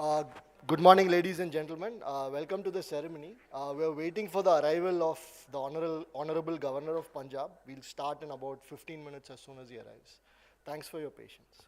Uh, Good morning, ladies and gentlemen. Welcome to the ceremony. We are waiting for the arrival of the Honorable Governor of Punjab. We'll start in about 15 minutes as soon as he arrives. Thanks for your patience.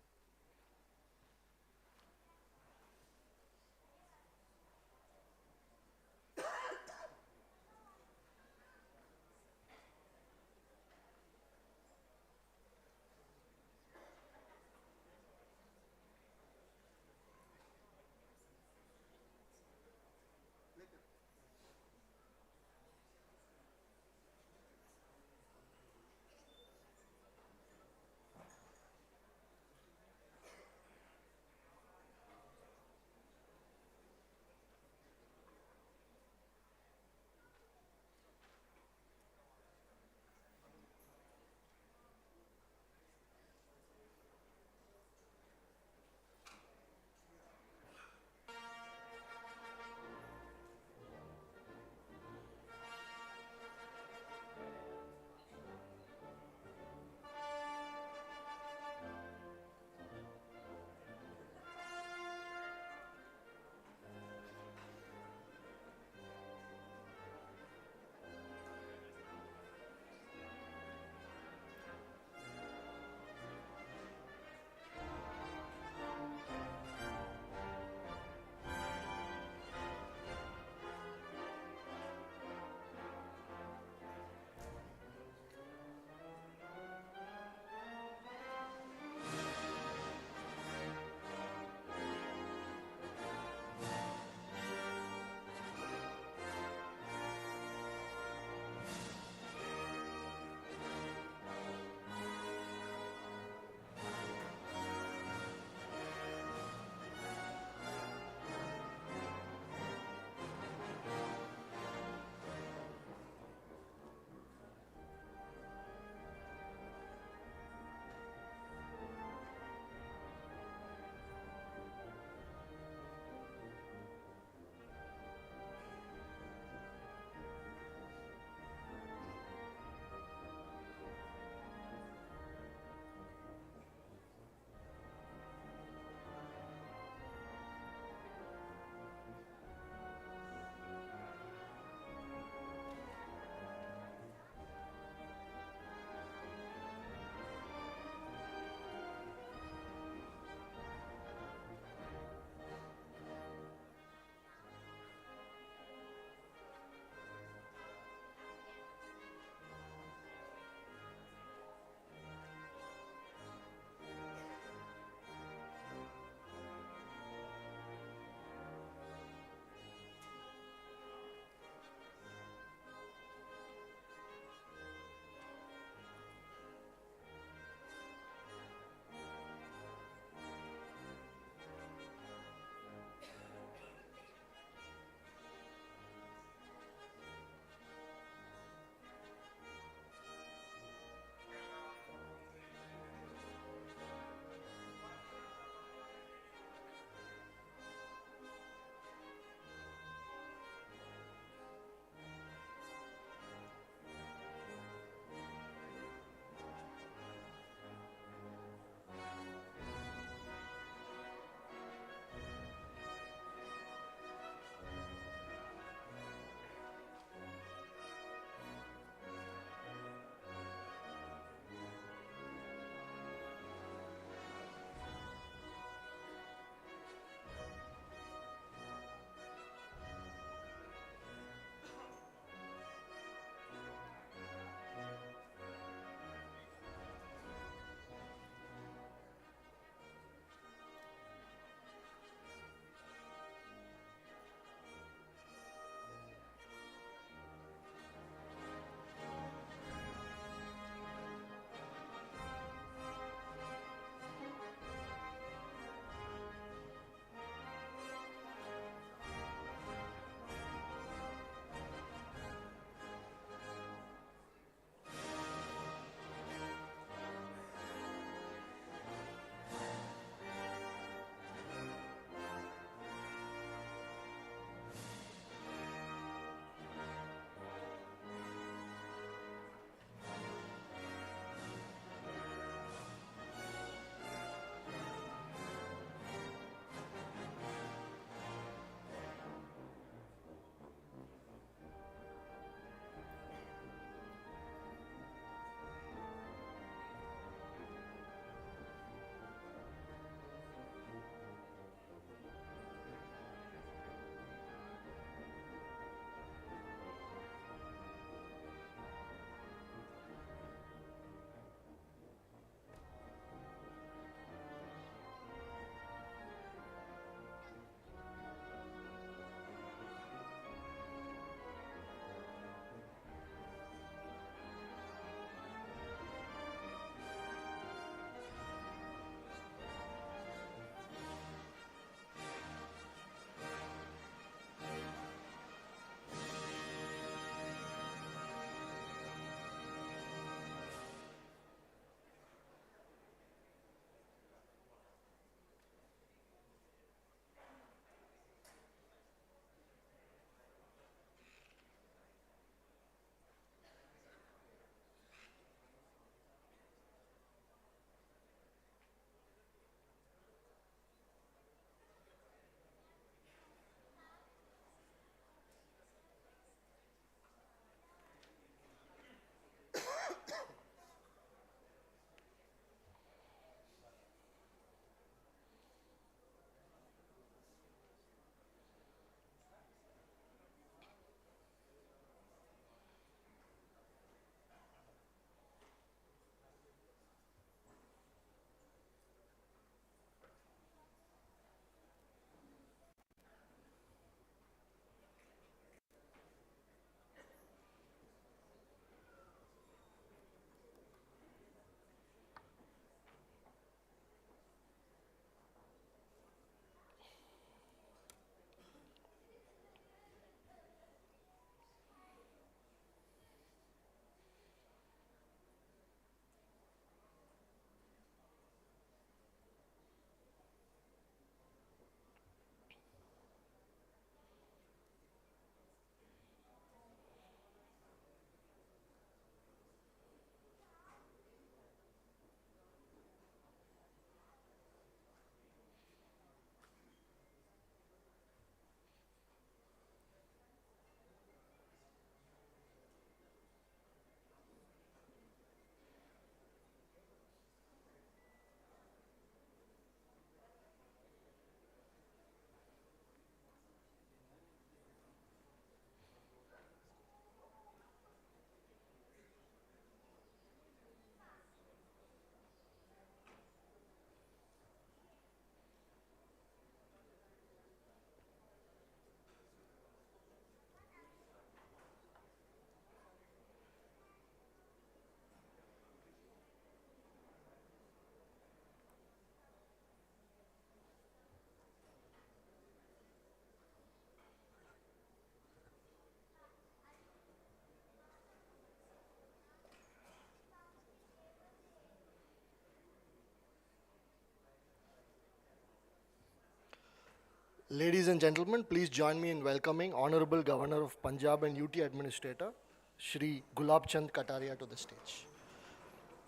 Ladies and gentlemen, please join me in welcoming Honorable Governor of Punjab and UT Administrator, Shri Gulab Chand Kataria to the stage.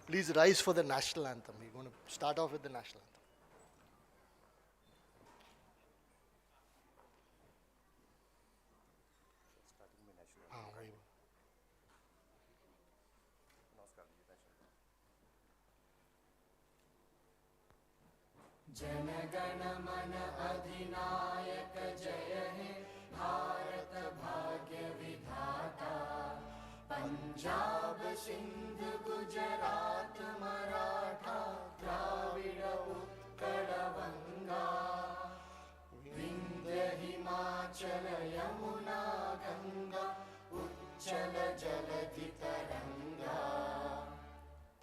Please rise for the national anthem. We're going to start off with the national anthem. Very well. Jana Gana मन अधिनायक जय हे भारत भाग्य विधाता पंजाब सिंध गुजरात मराठा द्राविड़ उत्कल बंगा विंध्य हिमाचल यमुना गंगा उच्चल जलधि तरंगा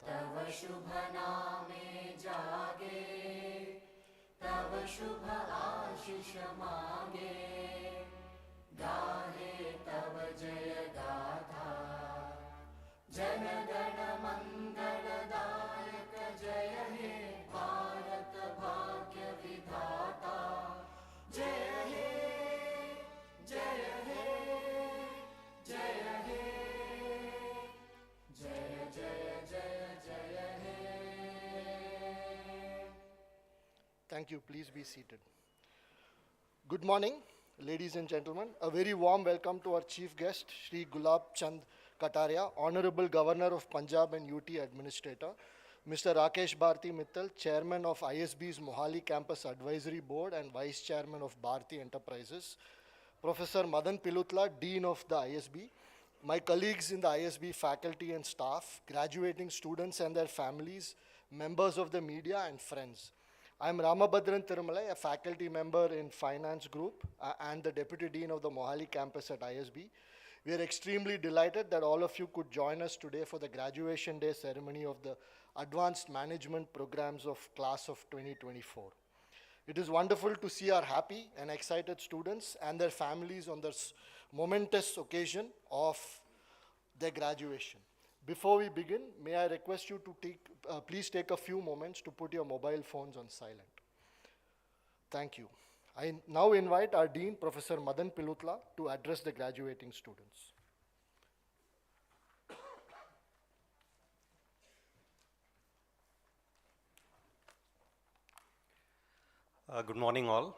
तव शुभ नामे जागे तव शुभ आशीष मांगे गाहे तव जय गाथा जन गण मंगलदायक जय हे भारत भाग्य विधाता जय हे जय हे जय हे जय जय जय जय हे Thank you. Please be seated. Good morning, ladies and gentlemen. A very warm welcome to our chief guest, Shri Gulab Chand Kataria, Honorable Governor of Punjab and UT Administrator, Mr. Rakesh Bharti Mittal, Chairman of ISB's Mohali Campus Advisory Board and Vice Chairman of Bharti Enterprises, Professor Madan Pillutla, Dean of the ISB, my colleagues in the ISB faculty and staff, graduating students and their families, members of the media and friends. I am Ramabhadran Thirumalai, a faculty member in Finance Group and the Deputy Dean of the Mohali Campus at ISB. We are extremely delighted that all of you could join us today for the graduation day ceremony of the Advanced Management Programs of Class of 2024. It is wonderful to see our happy and excited students and their families on this momentous occasion of their graduation. Before we begin, may I request you to please take a few moments to put your mobile phones on silent. Thank you. I now invite our Dean, Professor Madan Pillutla, to address the graduating students. Good morning all.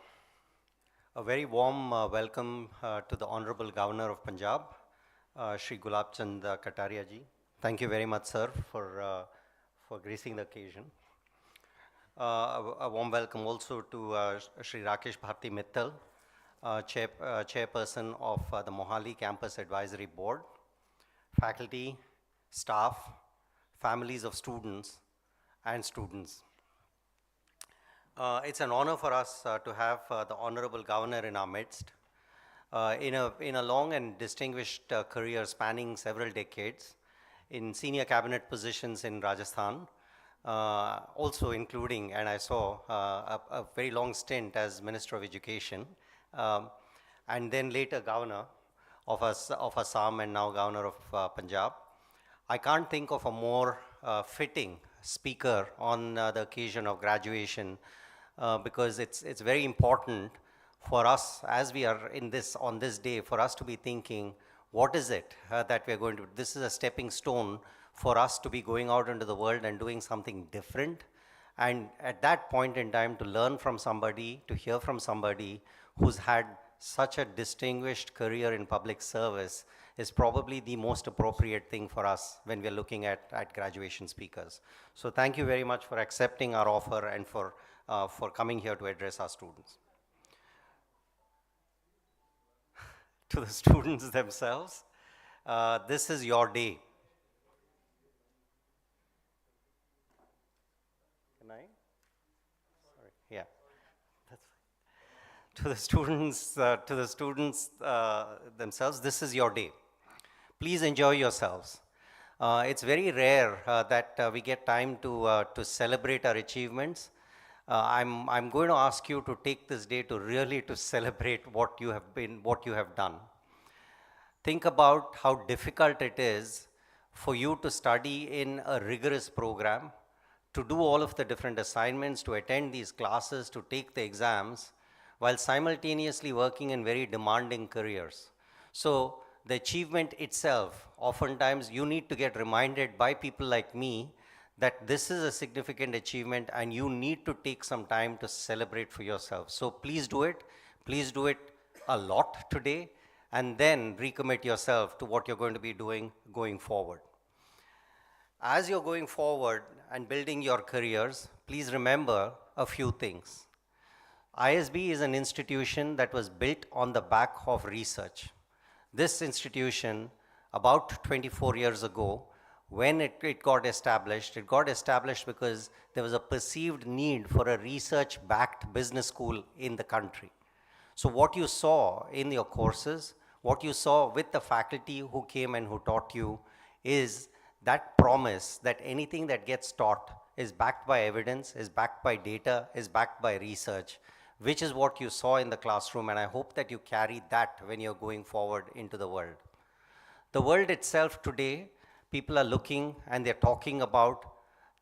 A very warm welcome to the Honorable Governor of Punjab, Shri Gulab Chand Kataria ji. Thank you very much, sir, for gracing the occasion. A warm welcome also to Shri Rakesh Bharti Mittal, Chairperson of the Mohali Campus Advisory Board, faculty, staff, families of students, and students. It's an honor for us to have the Honorable Governor in our midst. In a long and distinguished career spanning several decades, in senior cabinet positions in Rajasthan, also including, and I saw a very long stint as Minister of Education, and then later Governor of Assam and now Governor of Punjab. I can't think of a more fitting speaker on the occasion of graduation because it's very important for us as we are on this day, for us to be thinking, what is it that we're going to, this is a stepping stone for us to be going out into the world and doing something different. And at that point in time, to learn from somebody, to hear from somebody who's had such a distinguished career in public service is probably the most appropriate thing for us when we're looking at graduation speakers. So thank you very much for accepting our offer and for coming here to address our students. To the students themselves, this is your day. Can I? Sorry. Yeah. That's fine. To the students themselves, this is your day. Please enjoy yourselves. It's very rare that we get time to celebrate our achievements. I'm going to ask you to take this day to really to celebrate what you have done. Think about how difficult it is for you to study in a rigorous program, to do all of the different assignments, to attend these classes, to take the exams, while simultaneously working in very demanding careers. So the achievement itself, oftentimes you need to get reminded by people like me that this is a significant achievement and you need to take some time to celebrate for yourself. So please do it. Please do it a lot today and then recommit yourself to what you're going to be doing going forward. As you're going forward and building your careers, please remember a few things. ISB is an institution that was built on the back of research. This institution, about 24 years ago, when it got established because there was a perceived need for a research-backed business school in the country. So what you saw in your courses, what you saw with the faculty who came and who taught you is that promise that anything that gets taught is backed by evidence, is backed by data, is backed by research, which is what you saw in the classroom, and I hope that you carry that when you're going forward into the world. The world itself today, people are looking and they're talking about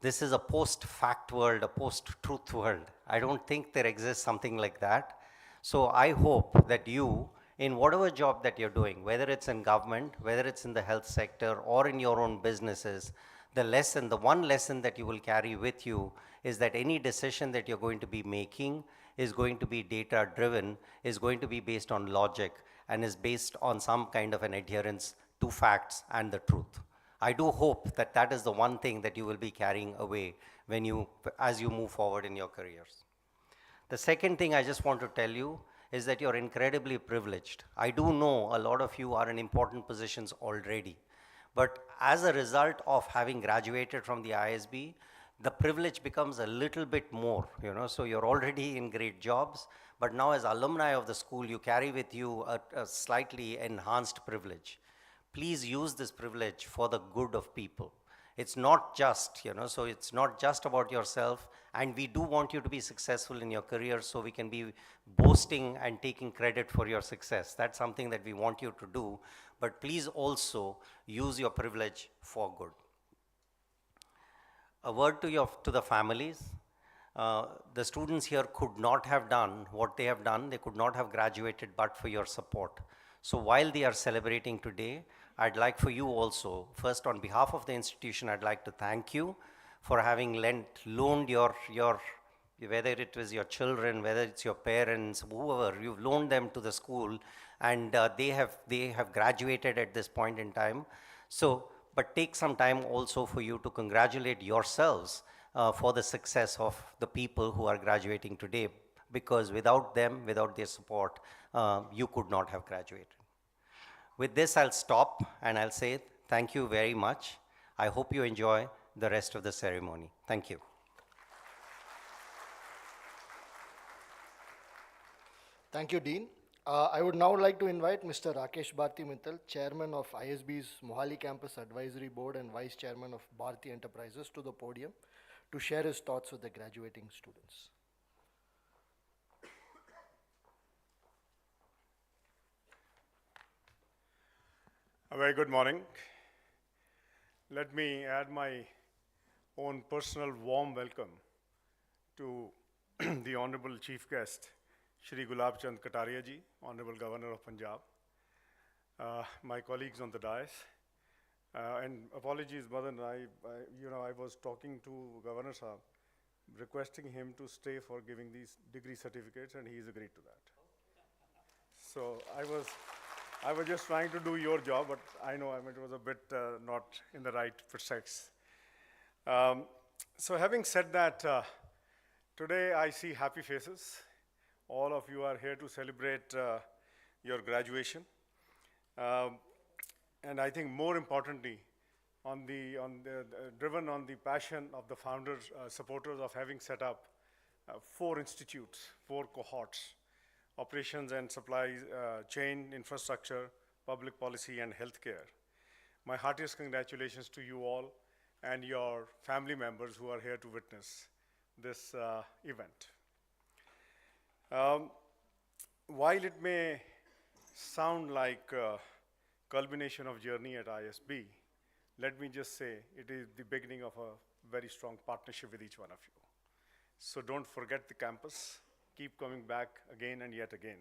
this is a post-fact world, a post-truth world. I don't think there exists something like that. So I hope that you, in whatever job that you're doing, whether it's in government, whether it's in the health sector or in your own businesses, the one lesson that you will carry with you is that any decision that you're going to be making is going to be data driven, is going to be based on logic, and is based on some kind of an adherence to facts and the truth. I do hope that that is the one thing that you will be carrying away as you move forward in your careers. The second thing I just want to tell you is that you're incredibly privileged. I do know a lot of you are in important positions already, but as a result of having graduated from the ISB, the privilege becomes a little bit more, so you're already in great jobs, but now as alumni of the school, you carry with you a slightly enhanced privilege. Please use this privilege for the good of people. It's not just, so it's not just about yourself, and we do want you to be successful in your career so we can be boasting and taking credit for your success. That's something that we want you to do, but please also use your privilege for good. A word to the families. The students here could not have done what they have done. They could not have graduated but for your support. So while they are celebrating today, I'd like for you also, first on behalf of the institution, I'd like to thank you for having loaned your whether it was your children, whether it's your parents, whoever, you've loaned them to the school, and they have graduated at this point in time. So, but take some time also for you to congratulate yourselves for the success of the people who are graduating today, because without them, without their support, you could not have graduated. With this, I'll stop and I'll say thank you very much. I hope you enjoy the rest of the ceremony. Thank you. Thank you, Dean. I would now like to invite Mr. Rakesh Bharti Mittal, Chairman of ISB's Mohali Campus Advisory Board and Vice Chairman of Bharti Enterprises, to the podium to share his thoughts with the graduating students. A very good morning. Let me add my own personal warm welcome to the Honorable Chief Guest, Shri Gulab Chand Kataria ji, Hon'ble Governor of Punjab, my colleagues on the dais, and apologies, Madan, I was talking to Governor Sahab, requesting him to stay for giving these degree certificates, and he's agreed to that. So I was just trying to do your job, but I know it was a bit not in the right precise. So having said that, today I see happy faces. All of you are here to celebrate your graduation. And I think more importantly, driven on the passion of the founders, supporters of having set up 4 institutes, 4 cohorts: operations and supply chain, infrastructure, public policy, and healthcare. My heartiest congratulations to you all and your family members who are here to witness this event. While it may sound like a culmination of journey at ISB, let me just say it is the beginning of a very strong partnership with each one of you. So don't forget the campus. keep coming back again and yet again.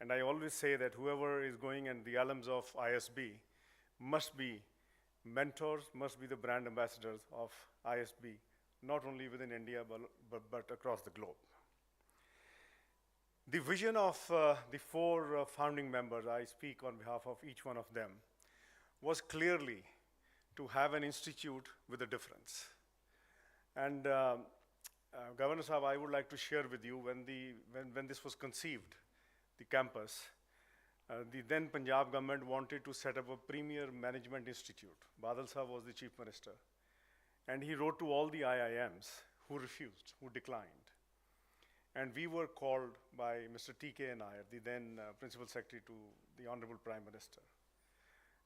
And I always say that whoever is going and the alums of ISB must be mentors, must be the brand ambassadors of ISB, not only within India, but across the globe. The vision of the four founding members, I speak on behalf of each one of them, was clearly to have an institute with a difference. And Governor Sahab, I would like to share with you when this was conceived, the campus, the then Punjab government wanted to set up a premier management institute. Badal Sahab was the chief minister. And he wrote to all the IIMs who refused, who declined. And we were called by Mr. T.K. Nair, the then Principal Secretary to the Honorable Prime Minister.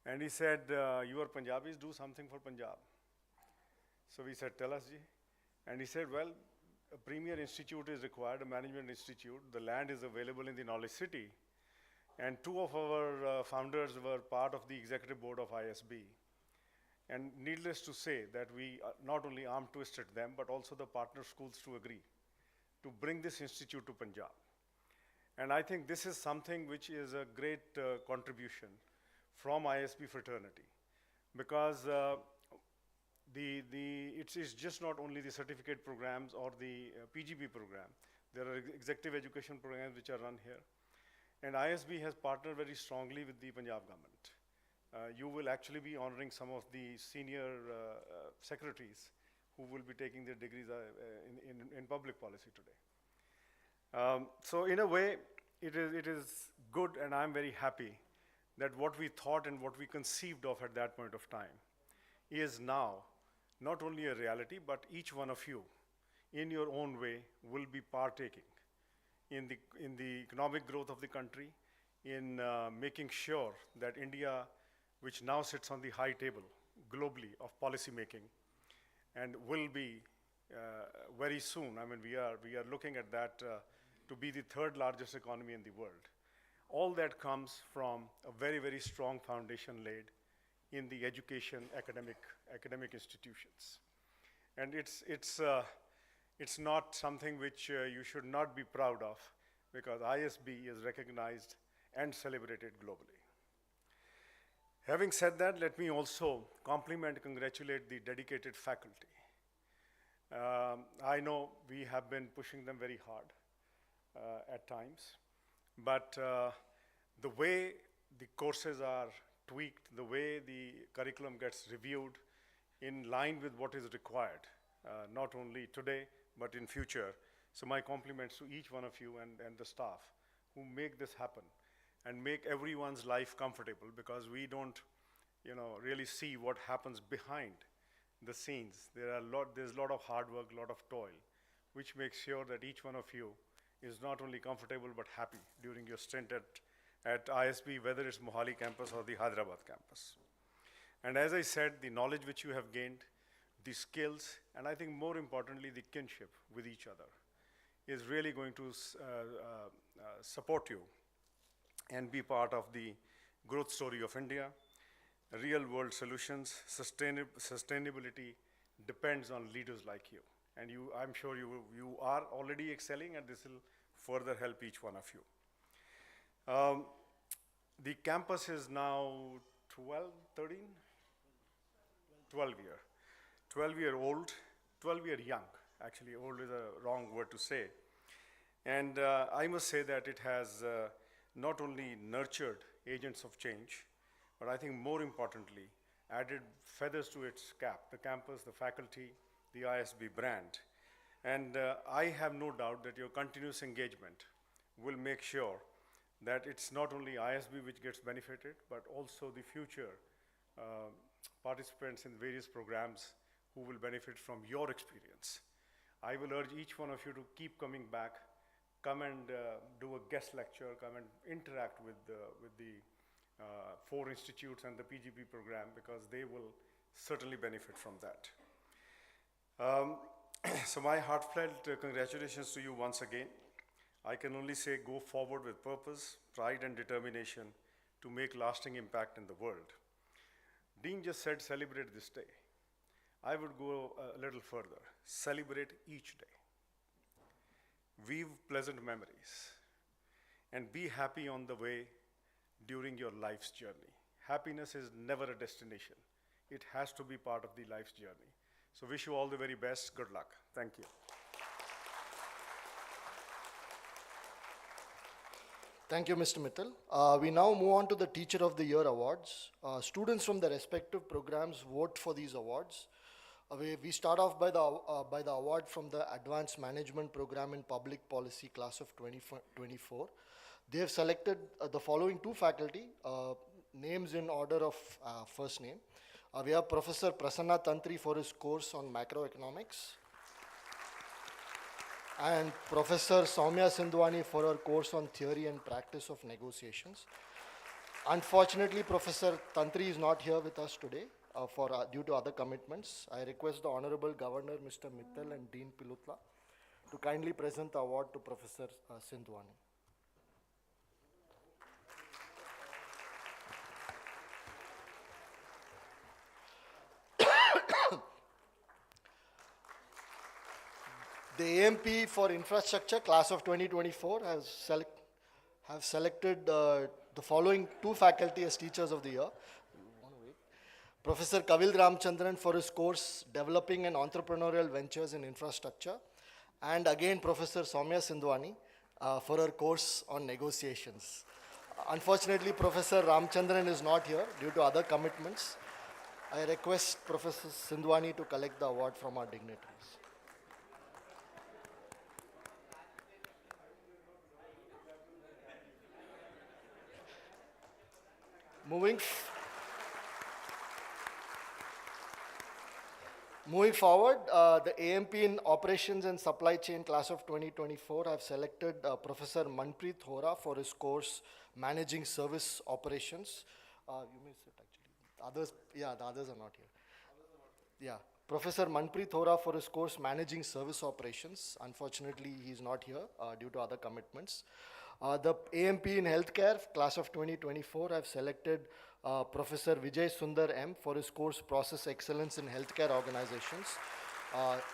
And he said, you are Punjabis, do something for Punjab. So we said, tell us, Ji. And he said, well, a premier institute is required, a management institute. The land is available in the Knowledge City. And two of our founders were part of the executive board of ISB. And needless to say that we not only arm twisted them, but also the partner schools to agree to bring this institute to Punjab. And I think this is something which is a great contribution from ISB fraternity, because it is just not only the certificate programs or the PGP program. There are executive education programs which are run here. And ISB has partnered very strongly with the Punjab government. You will actually be honoring some of the senior secretaries who will be taking their degrees in public policy today. So in a way, it is good, and I'm very happy that what we thought and what we conceived of at that point of time is now not only a reality, but each one of you, in your own way, will be partaking in the economic growth of the country, in making sure that India, which now sits on the high table globally of policy making, and will be very soon, I mean, we are looking at that to be the third largest economy in the world. All that comes from a very, very strong foundation laid in the education academic institutions. And it's not something which you should not be proud of, because ISB is recognized and celebrated globally. Having said that, let me also compliment, congratulate the dedicated faculty. I know we have been pushing them very hard at times, but the way the courses are tweaked, the way the curriculum gets reviewed in line with what is required, not only today, but in future. So my compliments to each one of you and the staff who make this happen and make everyone's life comfortable, because we don't, really see what happens behind the scenes. There's a lot of hard work, a lot of toil, which makes sure that each one of you is not only comfortable but happy during your stint at ISB, whether it's Mohali campus or the Hyderabad campus. And as I said, the knowledge which you have gained, the skills, and I think more importantly, the kinship with each other is really going to support you and be part of the growth story of India. Real world solutions, sustainability depends on leaders like you. And I'm sure you are already excelling, and this will further help each one of you. The campus is now 12-year-old, 12-year young. Actually, old is a wrong word to say. And I must say that it has not only nurtured agents of change, but I think more importantly, added feathers to its cap, the campus, the faculty, the ISB brand. And I have no doubt that your continuous engagement will make sure that it's not only ISB which gets benefited, but also the future participants in various programs who will benefit from your experience. I will urge each one of you to keep coming back, come and do a guest lecture, come and interact with the 4 institutes and the PGP program, because they will certainly benefit from that. So my heartfelt congratulations to you once again. I can only say go forward with purpose, pride and determination to make lasting impact in the world. Dean just said celebrate this day. I would go a little further. Celebrate each day. weave pleasant memories, and be happy on the way during your life's journey. Happiness is never a destination. It has to be part of the life's journey. So wish you all the very best. Good luck. Thank you. Thank you, Mr. Mittal. We now move on to the Teacher of the Year awards. Students from the respective programs vote for these awards. We start off by the award from the Advanced Management Program in Public Policy class of 2024. They have selected the following two faculty, names in order of first name. We have Professor Prasanna Tantri for his course on macroeconomics, and Professor Soumya Sindhwani for her course on theory and practice of negotiations. Unfortunately, Professor Tantri is not here with us today due to other commitments. I request the Honorable Governor, Mr. Mittal, and Dean Pillutla to kindly present the award to Professor Sindhwani. The AMP for Infrastructure class of 2024 have selected the following two faculty as Teachers of the Year. Professor Kavil Ramchandran for his course Developing and Entrepreneurial Ventures in Infrastructure, and again Professor Soumya Sindhwani for her course on negotiations. Unfortunately, Professor Ramchandran is not here due to other commitments. I request Professor Sindhwani to collect the award from our dignitaries. Moving forward, the AMP in Operations and Supply Chain class of 2024 have selected Professor Manpreet Hora for his course Managing Service Operations. You may sit actually. The others are not here. Yeah, Professor Manpreet Hora for his course Managing Service Operations. Unfortunately, he is not here due to other commitments. The AMP in Healthcare class of 2024 have selected Professor Vijay Sundar M for his course Process Excellence in Healthcare Organizations.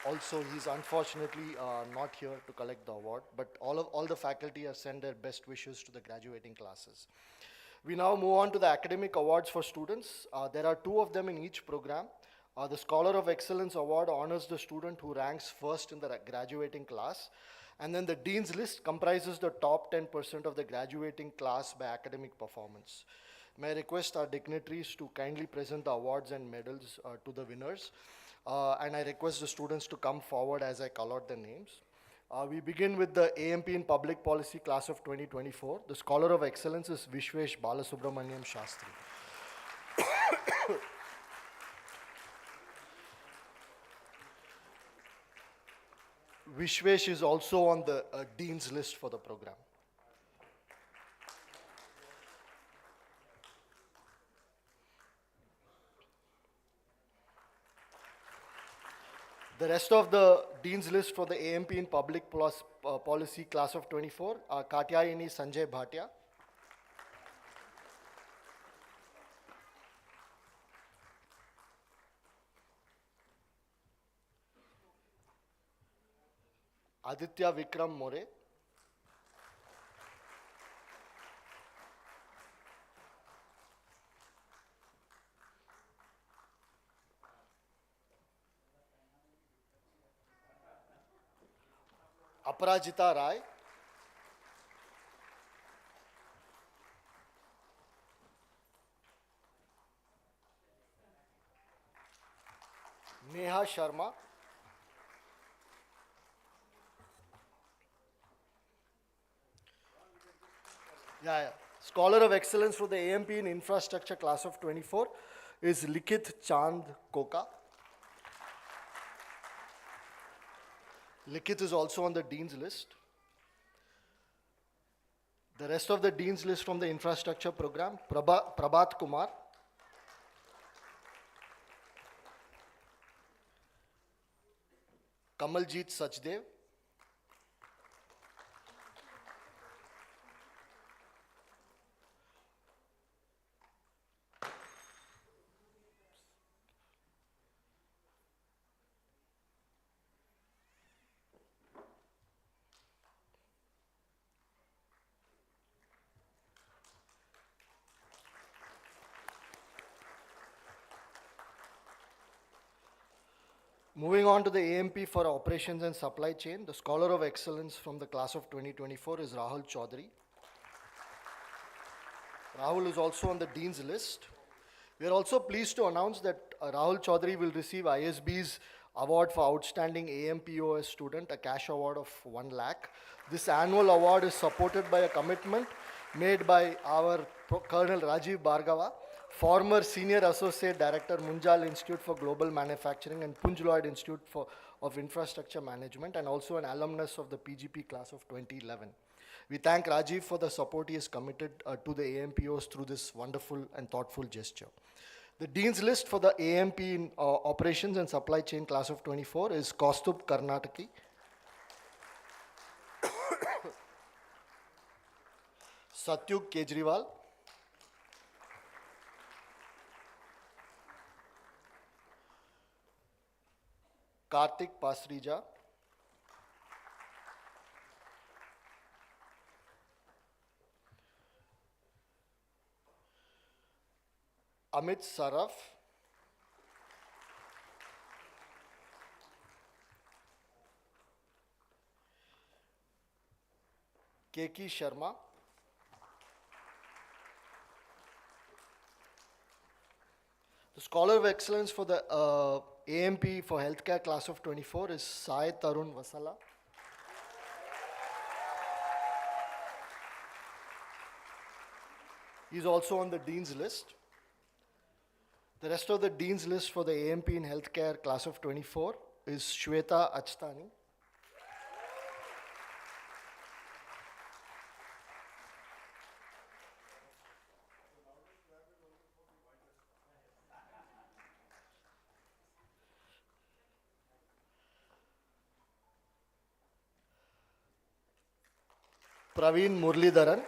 Also, he's unfortunately not here to collect the award, but all the faculty have sent their best wishes to the graduating classes. We now move on to the academic awards for students. There are two of them in each program. The Scholar of Excellence Award honors the student who ranks first in the graduating class. And then the Dean's List comprises the top 10% of the graduating class by academic performance. May I request our dignitaries to kindly present the awards and medals to the winners. And I request the students to come forward as I call out their names. We begin with the AMP in Public Policy class of 2024. The Scholar of Excellence is Vishwesh Balasubramaniam Shastri. Vishwesh is also on the Dean's List for the program. The rest of the Dean's List for the AMP in Public Policy class of 24 are Katyayani Sanjay Bhatia, Aditya Vikram More, Aparajita Rai, Neha Sharma, Scholar of Excellence for the AMP in Infrastructure class of 24 is Likith Chand Koka. Likith is also on the Dean's List. The rest of the Dean's List from the Infrastructure program, Prabhat Kumar, Kamaljit Sachdev, Moving on to the AMP for Operations and Supply Chain, the Scholar of Excellence from the class of 2024 is Rahul Chaudhary. Rahul is also on the Dean's list. We are also pleased to announce that Rahul Chaudhary will receive ISB's award for Outstanding AMPOS student, a cash award of 1 lakh. This annual award is supported by a commitment made by our Colonel Rajiv Bhargava, former Senior Associate Director, Munjal Institute for Global Manufacturing and Punj Lloyd Institute of Infrastructure Management, and also an alumnus of the PGP class of 2011. We thank Rajiv for the support he has committed to the AMPOs through this wonderful and thoughtful gesture. The Dean's list for the AMP in Operations and Supply Chain class of 24 is Kaustubh Karnataki, Satyug Kejriwal, Karthik Pasrija, Amit Saraf, Keki Sharma, the Scholar of Excellence for the AMP for Healthcare class of 24 is Sai Tarun Vasala. He is also on the Dean's list. The rest of the Dean's list for the AMP in Healthcare class of 24 is Shweta Achtani, Praveen Murlidharan,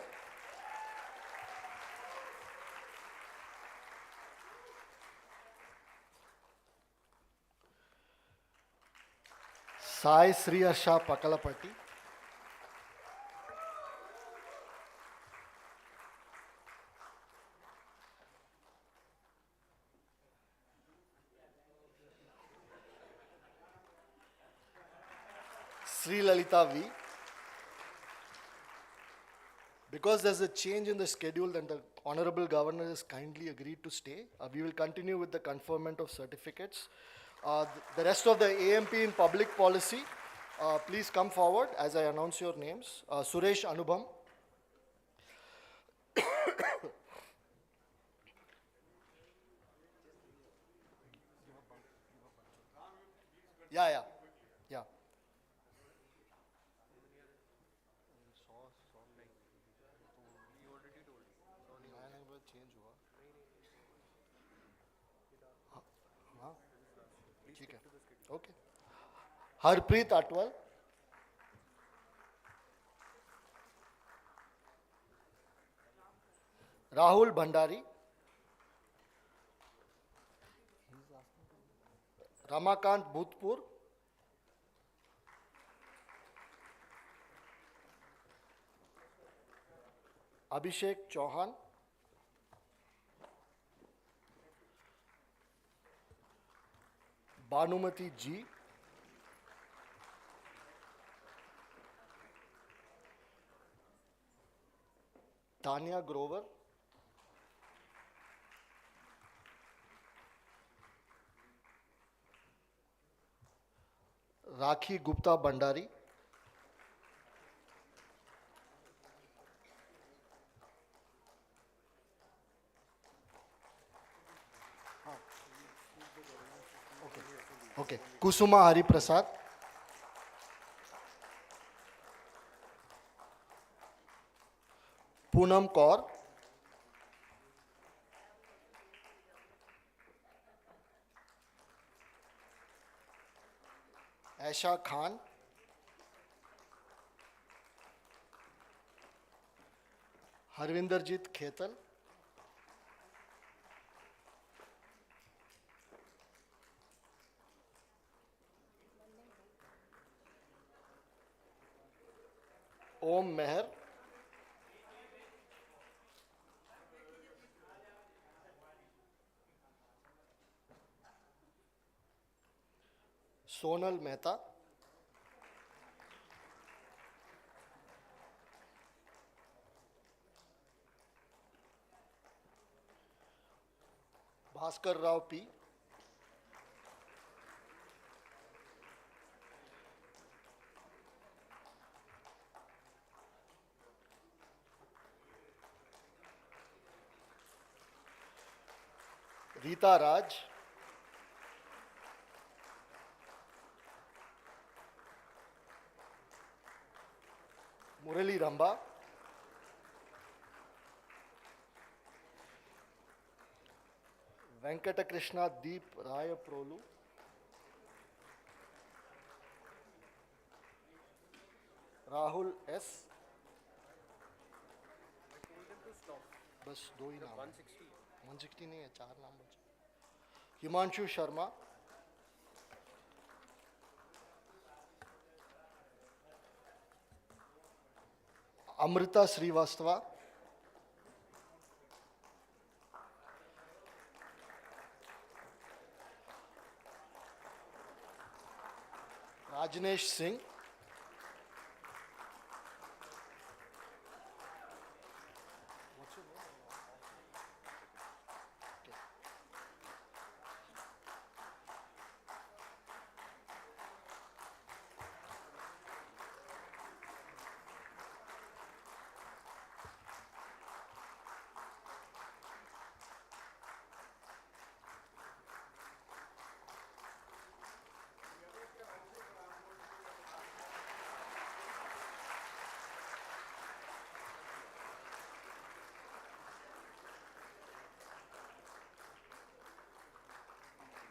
Sai Sri Harsha Pakalapatti, Sri Lalita V. Because there's a change in the schedule and the Honorable Governor has kindly agreed to stay, we will continue with the conferment of certificates. The rest of the AMP in Public Policy, please come forward as I announce your names. Suresh Anubham, yeah. Okay. Harpreet Atwal, Rahul Bhandari, Ramakant Bhutpur, Abhishek Chauhan, Bhanumati G, Tanya Grover, Rakhi Gupta Bandari, okay. Kusuma Hari Prasad, Poonam Kaur, Aisha Khan, Harvinderjit Khetal, Om Meher, Sonal Mehta, Bhaskar Rao P, Rita Raj, Murali Ramba, Venkata Krishna Deep Raya Prolu, Rahul S. बस दो ही नाम 160 नहीं है, 4 नाम बचे. Himanshu Sharma, Amrita Srivastava, Rajnesh Singh,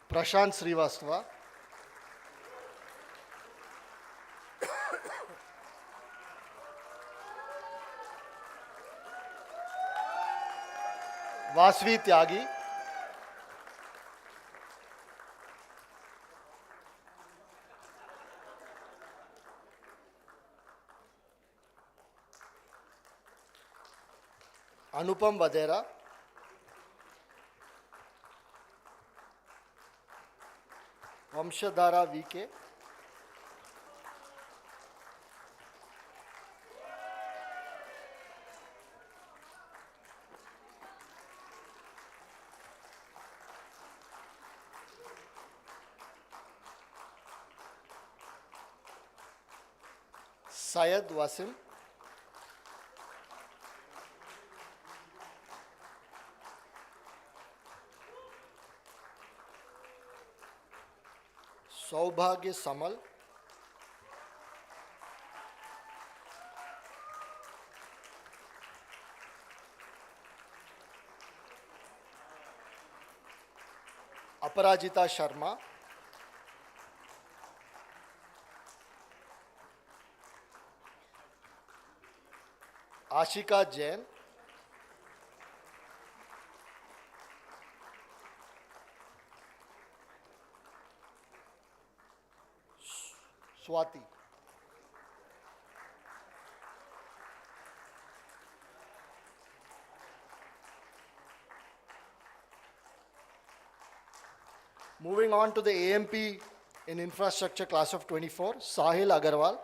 Prashant Srivastava, Vasavi Tyagi, Anupam Vadhera, Vanshdhara VK, Syed Wasim, Saubhagya Samal, Aparajita Sharma, Ashika Jain, Swati. Moving on to the AMP in Infrastructure Class of 24, Sahil Agarwal,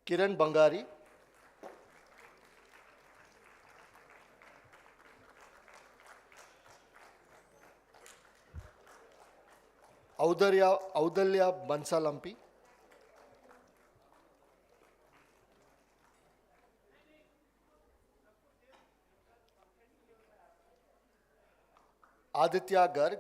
Kiran Bangari, Audalya Bansalampi, Aditya Garg,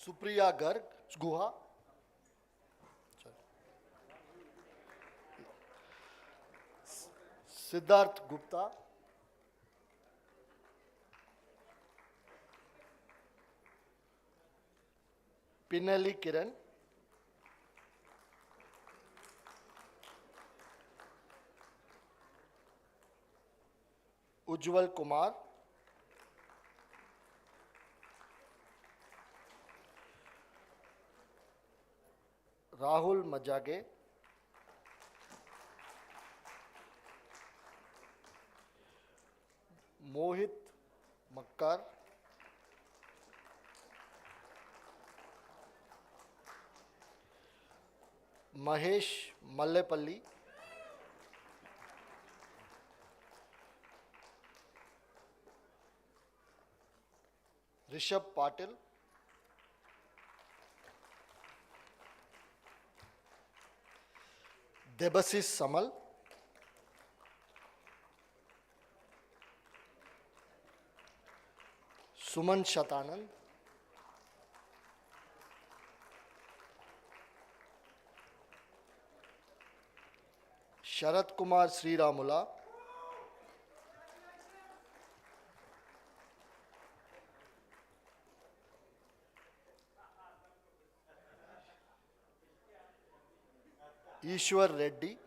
Supriya Garg, Guha, Siddharth Gupta, Pinelli Kiran, Ujjwal Kumar, Rahul Majage, Mohit Makkar, Mahesh Mallepalli, Rishabh Patil, Debasis Samal, Suman Shatanand, Sharat Kumar Sriramula, Ishwar Reddy,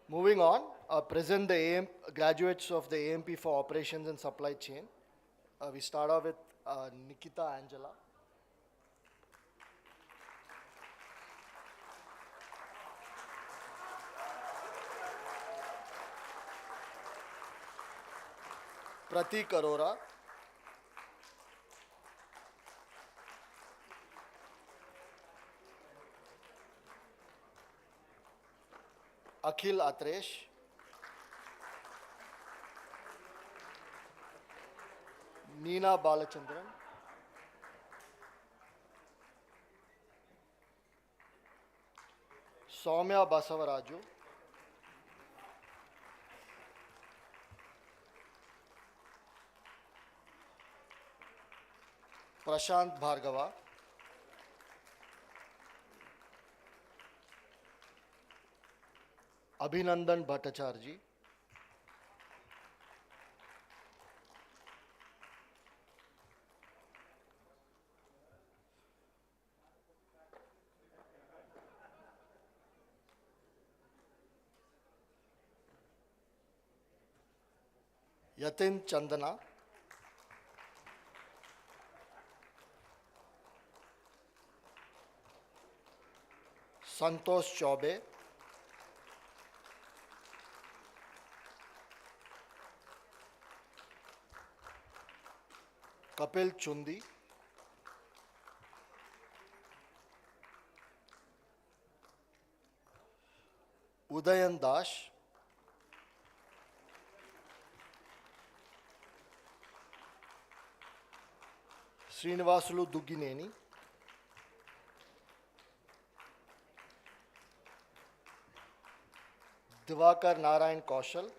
moving on, present the graduates of the AMP for Operations and Supply Chain. We start off with Nikita Angela. Pratik Arora. Akhil Atresh. Neena Balachandran. Soumya Basavaraju. Prashant Bhargava. Abhinandan Bhattacharji. Yatin Chandana. Santosh Chaube. Kapil Chundi. Udayan Dash. Srinivasulu Duggineni. Divakar Narayan Kaushal.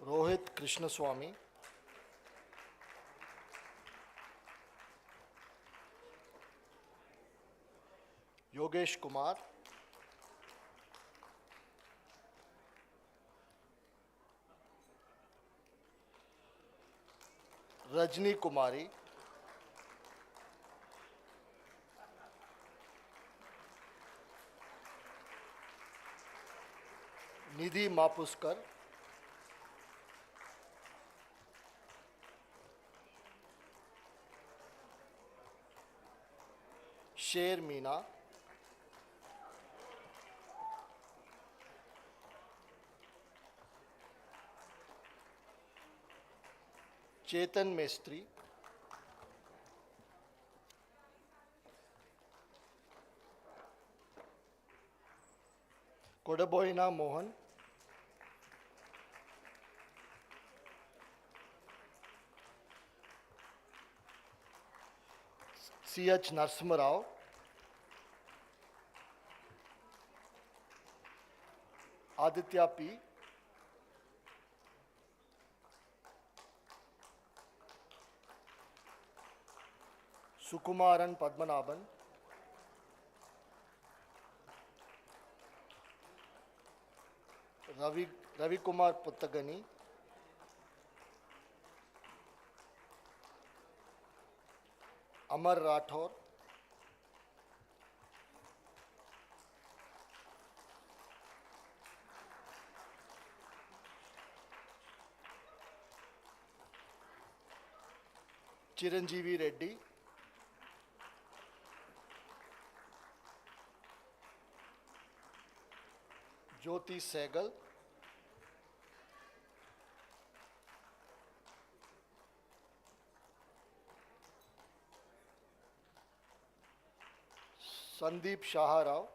Rohit Krishnaswamy. Yogesh Kumar. Rajni Kumari. Nidhi Mapuskar. Sher Meena. Chetan Mestri. Kodaboina Mohan. C.H. Narasimha Rao. Aditya P. Sukumaran Padmanabhan. Ravi Kumar Puttagani. Amar Rathor, Chiranjeevi Reddy, Jyoti Sehgal, Sandeep Shaharao,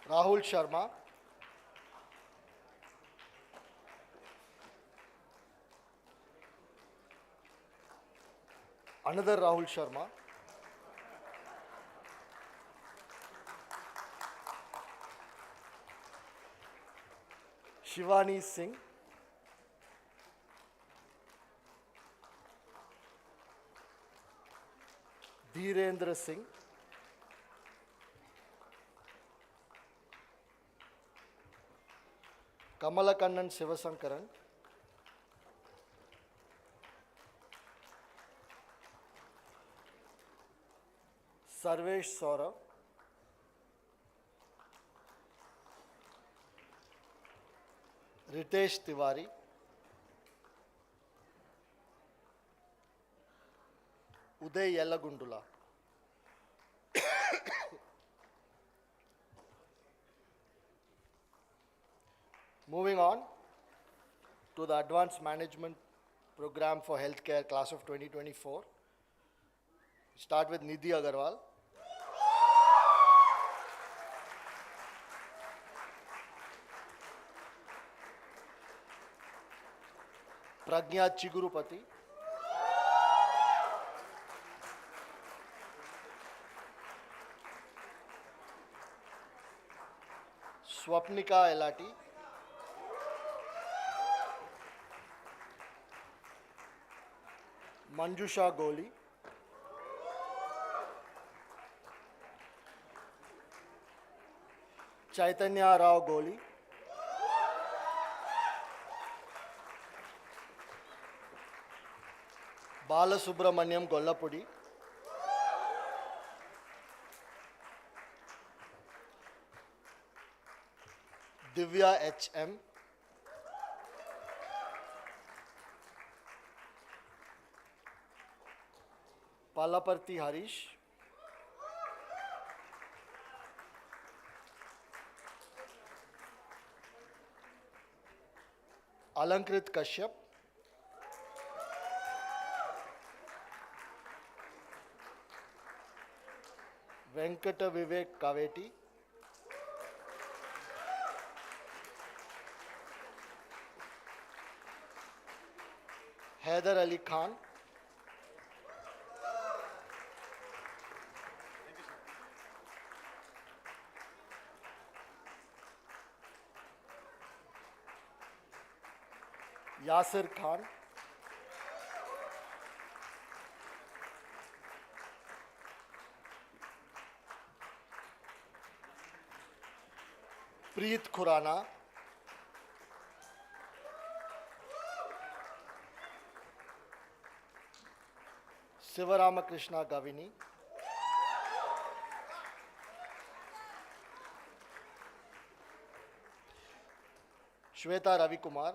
Rahul Sharma, another Rahul Sharma, Shivani Singh, Dhirendra Singh, Kamalakannan Sivasankaran, Sarvesh Saurav, Ritesh Tiwari, Uday Yellagundula. Moving on to the Advanced Management Program for Healthcare Class of 2024. Start with Nidhi Agarwal. Pragya Chigurupati. Swapnika Elati. Manjusha Goli. Chaitanya Rao Goli. Balasubramaniam Gollapudi. Divya H.M. Palaparti Harish. Alankrit Kashyap. Venkata Vivek Kaveti. Haider Ali Khan. Yasir Khan. Preet Khurana. Sivaramakrishna Gavini. Shweta Ravi Kumar.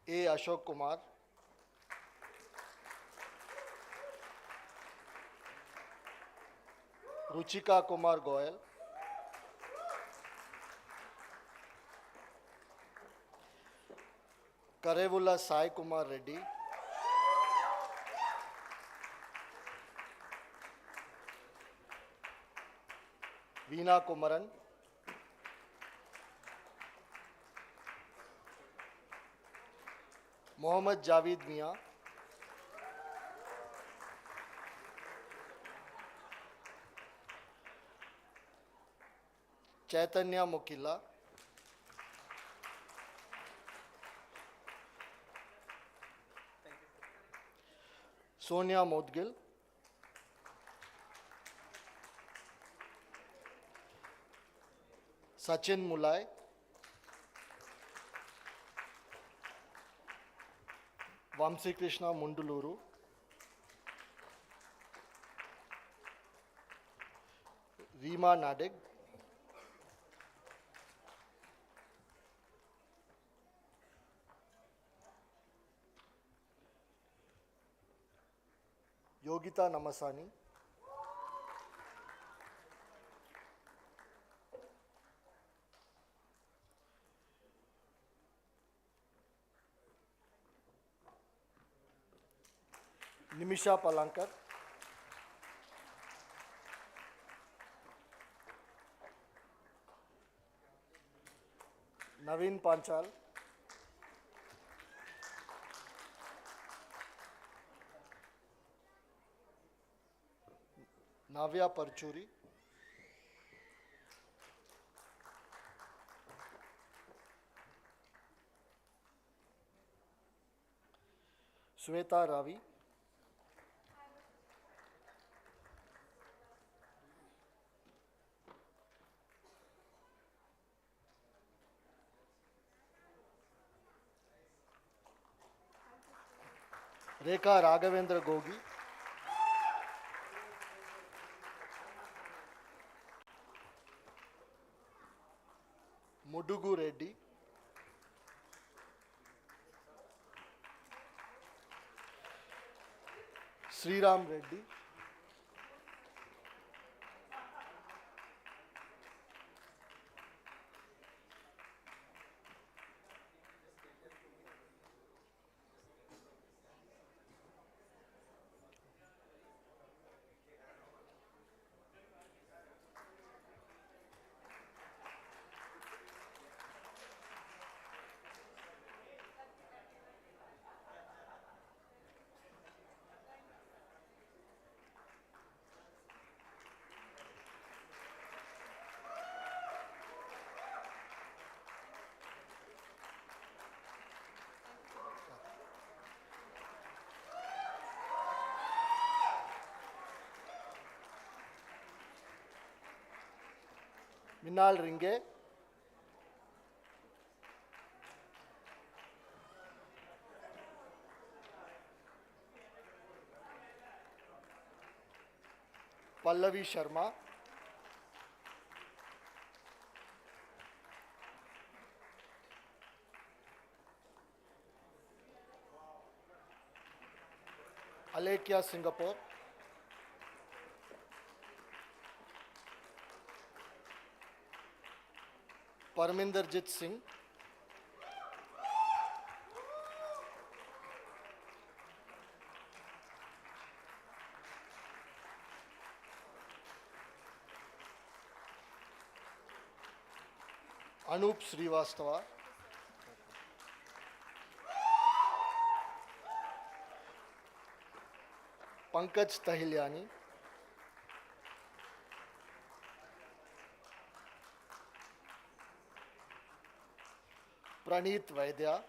A. Ashok Kumar. Ruchika Kumar Goyal. Karevula Sai Kumar Reddy. Veena Kumaran. Mohammad Javeed Mia. Chaitanya Mokila, Sonia Modgil, Sachin Mulai, Vamsi Krishna Munduluru, Reema Nadig, Yogita Namasani, Nimisha Palankar, Naveen Panchal, Navya Parchuri, Sweta Ravi, Rekha Raghavendra Gogi, Mudugu Reddy, Sriram Reddy, Minal Ringe, Pallavi Sharma, Alekia Singapore, Parminderjit Singh, Anup Srivastava, Pankaj Tahilyani, Praneeth Vaidya,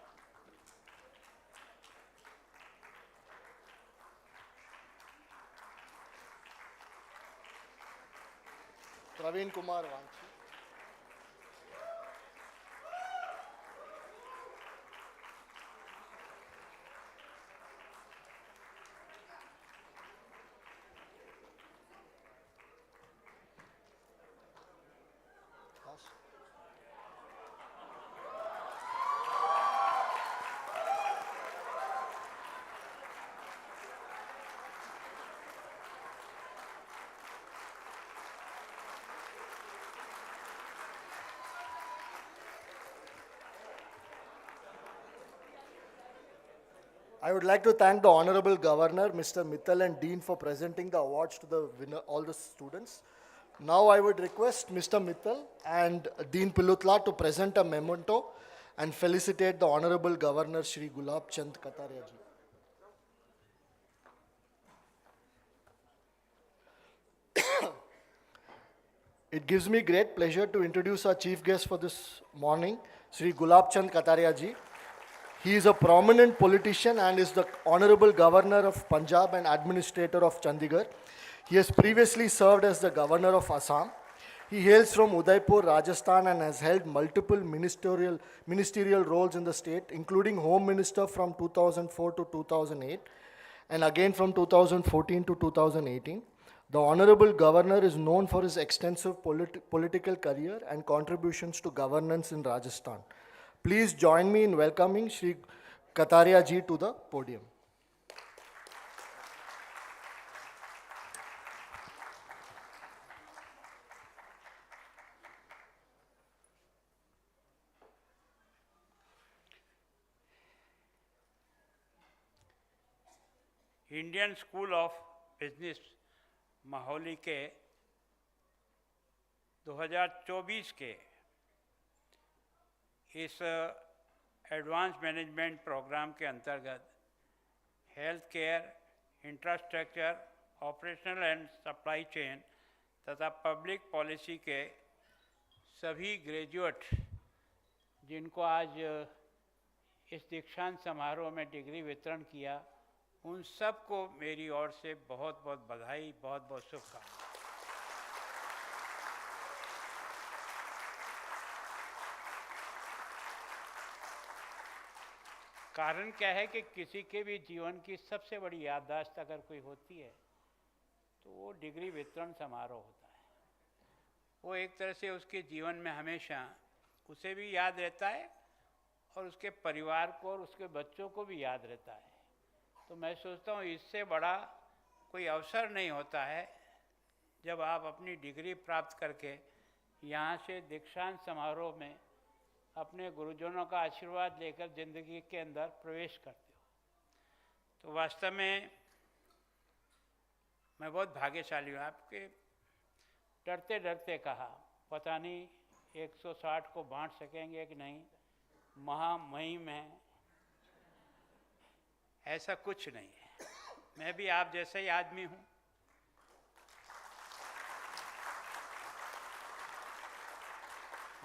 Praveen Kumar Vanchi, I would like to thank the Honorable Governor, Mr. Mittal and Dean for presenting the awards to the winner, all the students. Now I would request Mr. Mittal and Dean Pillutla to present a memento and felicitate the Honorable Governor, Shri Gulab Chand Kataria ji. It gives me great pleasure to introduce our chief guest for this morning, Shri Gulab Chand Kataria ji. He is a prominent politician and is the Honorable Governor of Punjab and Administrator of Chandigarh. He has previously served as the Governor of Assam. He hails from Udaipur, Rajasthan, and has held multiple ministerial roles in the state, including Home Minister from 2004 to 2008, and again from 2014 to 2018. The Honorable Governor is known for his extensive political career and contributions to governance in Rajasthan. Please join me in welcoming Shri Kataria ji to the podium. Indian school of business Mohali के 2024 के इस advance management programme के अंतर्गत health care, infrastructure, operational and supply chain तथा public policy के सभी graduate जिनको आज इस दीक्षांत समारोह में डिग्री वितरण किया, उन सबको मेरी ओर से बहुत बहुत बधाई, बहुत बहुत शुभकामनाएं। कारण क्या है कि किसी के भी जीवन की सबसे बड़ी याददाश्त अगर कोई होती है तो वो डिग्री वितरण समारोह होता है। वो एक तरह से उसके जीवन में हमेशा उसे भी याद रहता है और उसके परिवार को और उसके बच्चों को भी याद रहता है। तो मैं सोचता हूँ इससे बड़ा कोई अवसर नहीं होता है जब आप अपनी डिग्री प्राप्त करके यहाँ से दीक्षांत समारोह में अपने गुरुजनों का आशीर्वाद लेकर ज़िंदगी के अंदर प्रवेश करते हो। तो वास्तव में मैं बहुत भाग्यशाली हूँ। आपके डरते डरते कहा, पता नहीं 160 को बांट सकेंगे कि नहीं, महामहिम है, ऐसा कुछ नहीं है। मैं भी आप जैसा ही आदमी हूँ।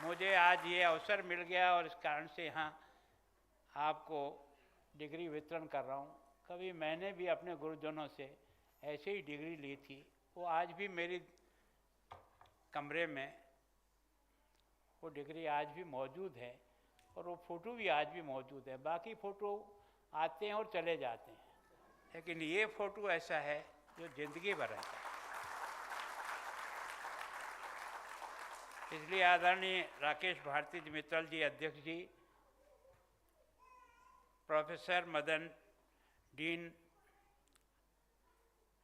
मुझे आज ये अवसर मिल गया और इस कारण से यहाँ आपको डिग्री वितरण कर रहा हूँ। कभी मैंने भी अपने गुरुजनों से ऐसे ही डिग्री ली थी, वो आज भी मेरी कमरे में वो डिग्री आज भी मौजूद है और वो फ़ोटो भी आज भी मौजूद है। बाकी फ़ोटो आते हैं और चले जाते हैं, लेकिन ये फ़ोटो ऐसा है जो ज़िंदगी भर रहता है। इसलिए आदरणीय राकेश भारती मित्तल जी, अध्यक्ष जी, professor Madan, dean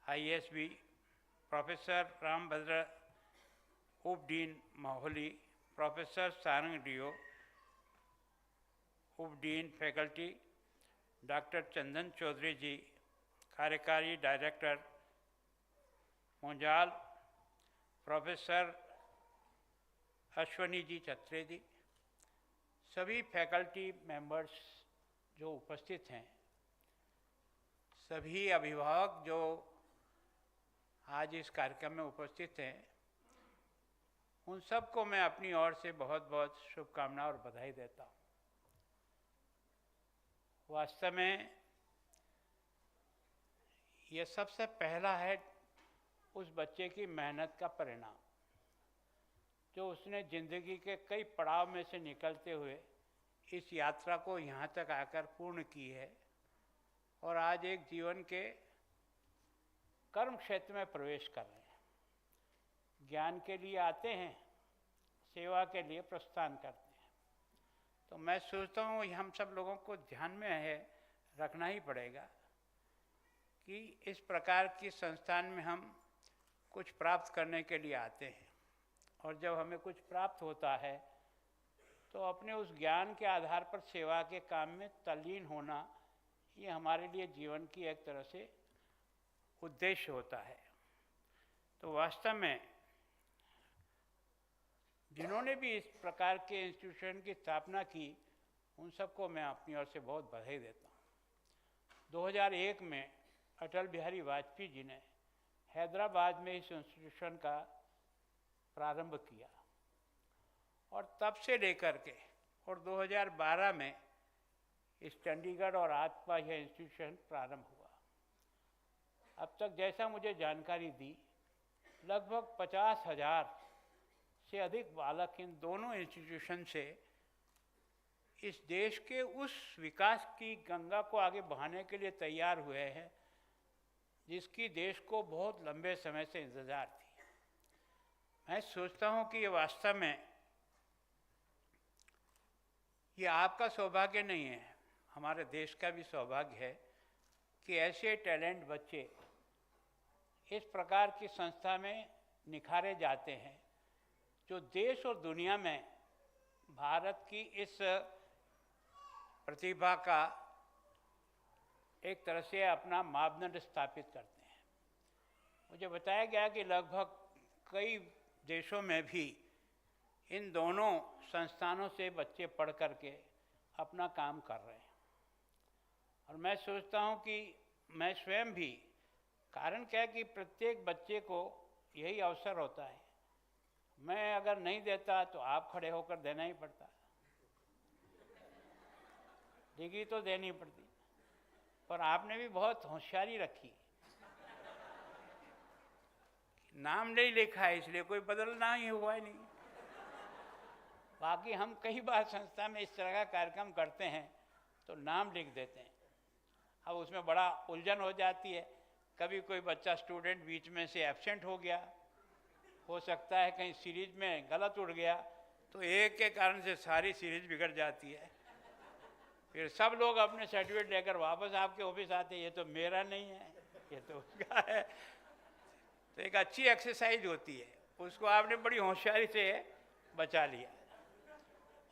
ISB, professor Rambhadra, उप dean Mohali, professor Sarang DO, उप dean faculty, doctor Chandan Chaudhary ji, कार्यकारी डायरेक्टर मोजाल, प्रोफेसर अश्वनी जी चतुर्वेदी, सभी फैकल्टी मेंबर्स जो उपस्थित हैं, सभी अभिभावक जो आज इस कार्यक्रम में उपस्थित हैं, उन सबको मैं अपनी ओर से बहुत बहुत शुभकामनाएं और बधाई देता हूँ। वास्तव में ये सबसे पहला है उस बच्चे की मेहनत का परिणाम, जो उसने ज़िंदगी के कई पड़ाव में से निकलते हुए इस यात्रा को यहाँ तक आकर पूर्ण की है और आज एक जीवन के कर्म क्षेत्र में प्रवेश कर रहे हैं। ज्ञान के लिए आते हैं, सेवा के लिए प्रस्थान करते हैं। तो मैं सोचता हूँ हम सब लोगों को ध्यान में है रखना ही पड़ेगा कि इस प्रकार की संस्थान में हम कुछ प्राप्त करने के लिए आते हैं और जब हमें कुछ प्राप्त होता है तो अपने उस ज्ञान के आधार पर सेवा के काम में तल्लीन होना, ये हमारे लिए जीवन की एक तरह से उद्देश्य होता है। तो वास्तव में जिन्होंने भी इस प्रकार के इंस्टीट्यूशन की स्थापना की, उन सबको मैं अपनी ओर से बहुत बधाई देता हूँ। 2001 में अटल बिहारी वाजपेयी जी ने हैदराबाद में इस इंस्टीट्यूशन का प्रारंभ किया और तब से लेकर के और 2012 में इस चंडीगढ़ और आसपास यह इंस्टीट्यूशन प्रारंभ हुआ। अब तक जैसा मुझे जानकारी दी, लगभग 50,000 से अधिक बालक इन दोनों इंस्टीट्यूशन से इस देश के उस विकास की गंगा को आगे बहाने के लिए तैयार हुए हैं जिसकी देश को बहुत लंबे समय से इंतज़ार थी। मैं सोचता हूँ कि ये वास्तव में ये आपका सौभाग्य नहीं है, हमारे देश का भी सौभाग्य है कि ऐसे टैलेंट बच्चे इस प्रकार की संस्था में निखारे जाते हैं जो देश और दुनिया में भारत की इस प्रतिभा का एक तरह से अपना मापदंड स्थापित करते हैं। मुझे बताया गया कि लगभग कई देशों में भी इन दोनों संस्थानों से बच्चे पढ़ कर के अपना काम कर रहे हैं और मैं सोचता हूँ कि मैं स्वयं भी, कारण क्या है कि प्रत्येक बच्चे को यही अवसर होता है, मैं अगर नहीं देता तो आप खड़े होकर देना ही पड़ता, डिग्री तो देनी पड़ती, पर आपने भी बहुत होशियारी रखी, नाम नहीं लिखा है इसलिए कोई बदलना ही हुआ ही नहीं। बाकी हम कई बार संस्था में इस तरह का कार्यक्रम करते हैं तो नाम लिख देते हैं, अब उसमें बड़ा उलझन हो जाती है, कभी कोई बच्चा स्टूडेंट बीच में से एब्सेंट हो गया, हो सकता है कहीं सीरीज में गलत उड़ गया, तो एक के कारण से सारी सीरीज बिगड़ जाती है। फिर सब लोग अपने सर्टिफिकेट लेकर वापस आपके ऑफिस आते हैं, ये तो मेरा नहीं है, ये तो उसका है। तो एक अच्छी एक्सरसाइज होती है, उसको आपने बड़ी होशियारी से बचा लिया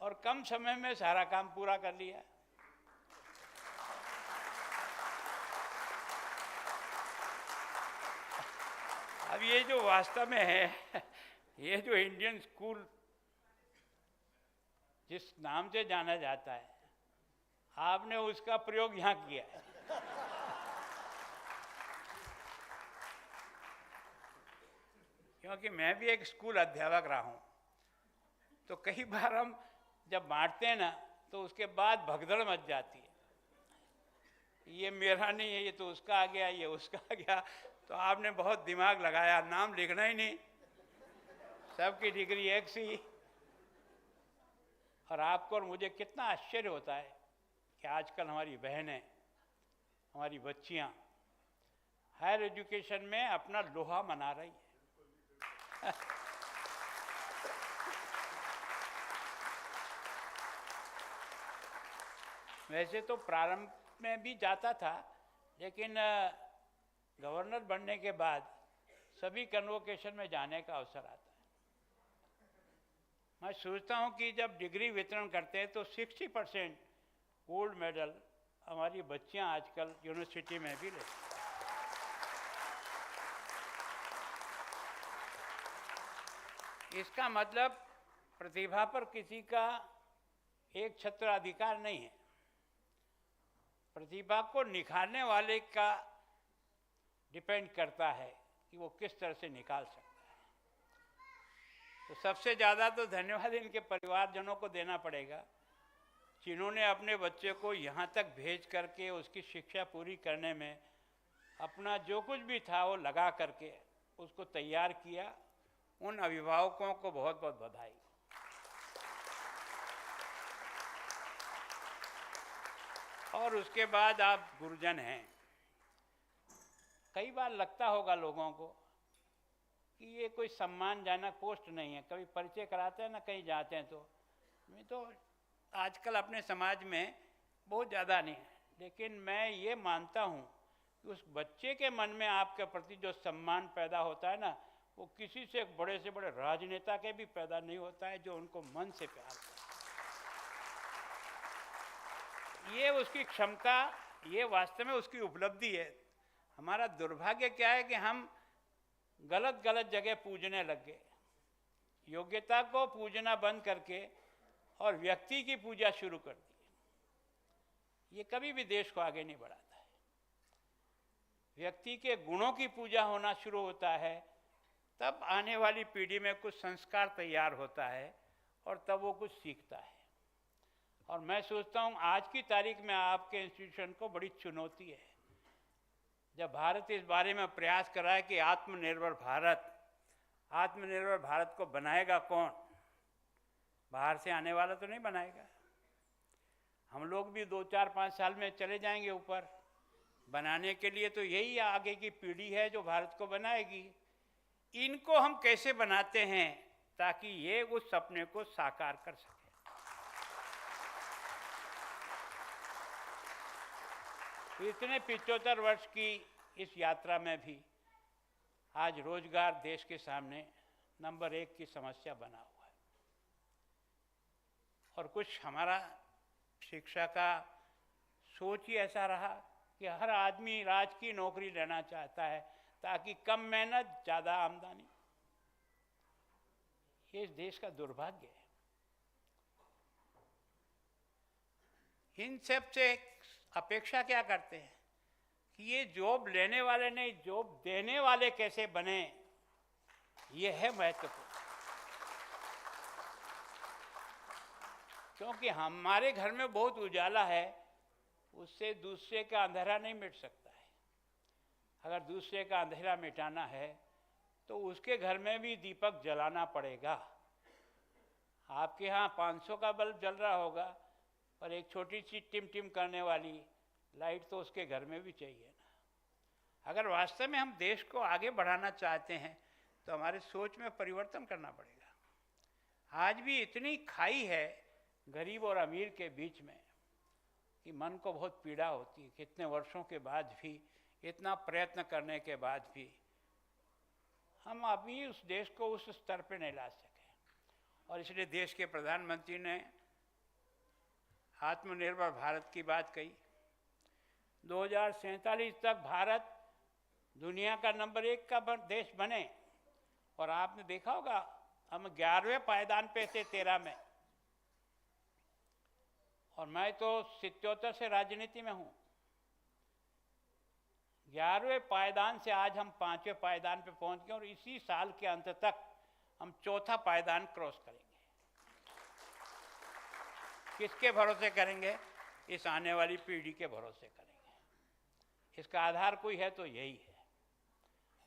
और कम समय में सारा काम पूरा कर लिया। अब ये जो वास्तव में है, ये जो इंडियन स्कूल जिस नाम से जाना जाता है, आपने उसका प्रयोग यहाँ किया है। क्योंकि मैं भी एक स्कूल अध्यापक रहा हूँ, तो कई बार हम जब बांटते हैं ना तो उसके बाद भगदड़ मच जाती है, ये मेरा नहीं है, ये तो उसका आ गया, ये उसका आ गया। तो आपने बहुत दिमाग लगाया, नाम लिखना ही नहीं, सबकी डिग्री एक सी। और आपको और मुझे कितना आश्चर्य होता है कि आजकल हमारी बहनें, हमारी बच्चियां हायर एजुकेशन में अपना लोहा मना रही है। वैसे तो प्रारंभ में भी जाता था, लेकिन गवर्नर बनने के बाद सभी कन्वोकेशन में जाने का अवसर आता है। मैं सोचता हूँ कि जब डिग्री वितरण करते हैं तो 60% गोल्ड मेडल हमारी बच्चियाँ आजकल यूनिवर्सिटी में भी लेती हैं। इसका मतलब प्रतिभा पर किसी का एक छत्राधिकार नहीं है, प्रतिभा को निखारने वाले का डिपेंड करता है कि वो किस तरह से निकाल सकता है। तो सबसे ज़्यादा तो धन्यवाद इनके परिवारजनों को देना पड़ेगा, जिन्होंने अपने बच्चे को यहाँ तक भेज करके उसकी शिक्षा पूरी करने में अपना जो कुछ भी था वो लगा करके उसको तैयार किया। उन अभिभावकों को बहुत बहुत बधाई। और उसके बाद आप गुरुजन हैं। कई बार लगता होगा लोगों को कि ये कोई सम्मानजनक पोस्ट नहीं है, कभी परिचय कराते हैं ना कहीं जाते हैं तो मैं तो आजकल अपने समाज में बहुत ज़्यादा नहीं है, लेकिन मैं ये मानता हूँ कि उस बच्चे के मन में आपके प्रति जो सम्मान पैदा होता है ना, वो किसी से बड़े राजनेता के भी पैदा नहीं होता है, जो उनको मन से प्यार करता है। ये उसकी क्षमता, ये वास्तव में उसकी उपलब्धि है। हमारा दुर्भाग्य क्या है कि हम गलत गलत जगह पूजने लग गए, योग्यता को पूजना बंद करके और व्यक्ति की पूजा शुरू कर दी। ये कभी भी देश को आगे नहीं बढ़ाता है। व्यक्ति के गुणों की पूजा होना शुरू होता है तब आने वाली पीढ़ी में कुछ संस्कार तैयार होता है और तब वो कुछ सीखता है। और मैं सोचता हूँ आज की तारीख में आपके इंस्टीट्यूशन को बड़ी चुनौती है। जब भारत इस बारे में प्रयास कर रहा है कि आत्मनिर्भर भारत को बनाएगा कौन? बाहर से आने वाला तो नहीं बनाएगा। हम लोग भी 2, 4, 5 साल में चले जाएंगे ऊपर। बनाने के लिए तो यही आगे की पीढ़ी है जो भारत को बनाएगी। इनको हम कैसे बनाते हैं ताकि ये उस सपने को साकार कर सके। इतने 75 वर्ष की इस यात्रा में भी आज रोजगार देश के सामने नंबर 1 की समस्या बना हुआ है। और कुछ हमारा शिक्षा का सोच ही ऐसा रहा कि हर आदमी राज की नौकरी लेना चाहता है ताकि कम मेहनत ज़्यादा आमदनी। ये इस देश का दुर्भाग्य है। इन सब से अपेक्षा क्या करते हैं कि ये जॉब लेने वाले नहीं, जॉब देने वाले कैसे बने, ये है महत्वपूर्ण। क्योंकि हमारे घर में बहुत उजाला है, उससे दूसरे का अंधेरा नहीं मिट सकता है। अगर दूसरे का अंधेरा मिटाना है तो उसके घर में भी दीपक जलाना पड़ेगा। आपके यहाँ 500 का बल्ब जल रहा होगा, पर एक छोटी सी टिम करने वाली लाइट तो उसके घर में भी चाहिए ना। अगर वास्तव में हम देश को आगे बढ़ाना चाहते हैं तो हमारे सोच में परिवर्तन करना पड़ेगा। आज भी इतनी खाई है गरीब और अमीर के बीच में कि मन को बहुत पीड़ा होती है। कितने वर्षों के बाद भी, इतना प्रयत्न करने के बाद भी हम अभी उस देश को उस स्तर पे नहीं ला सके। और इसलिए देश के प्रधानमंत्री ने आत्मनिर्भर भारत की बात कही। 2047 तक भारत दुनिया का नंबर 1 का देश बने। और आपने देखा होगा हम 11वें पायदान पे थे 13 में। और मैं तो 77 से राजनीति में हूँ। 11वें पायदान से आज हम 5वें पायदान पे पहुँच गए और इसी साल के अंत तक हम 4था पायदान क्रॉस करेंगे। किसके भरोसे करेंगे? इस आने वाली पीढ़ी के भरोसे करेंगे। इसका आधार कोई है तो यही है।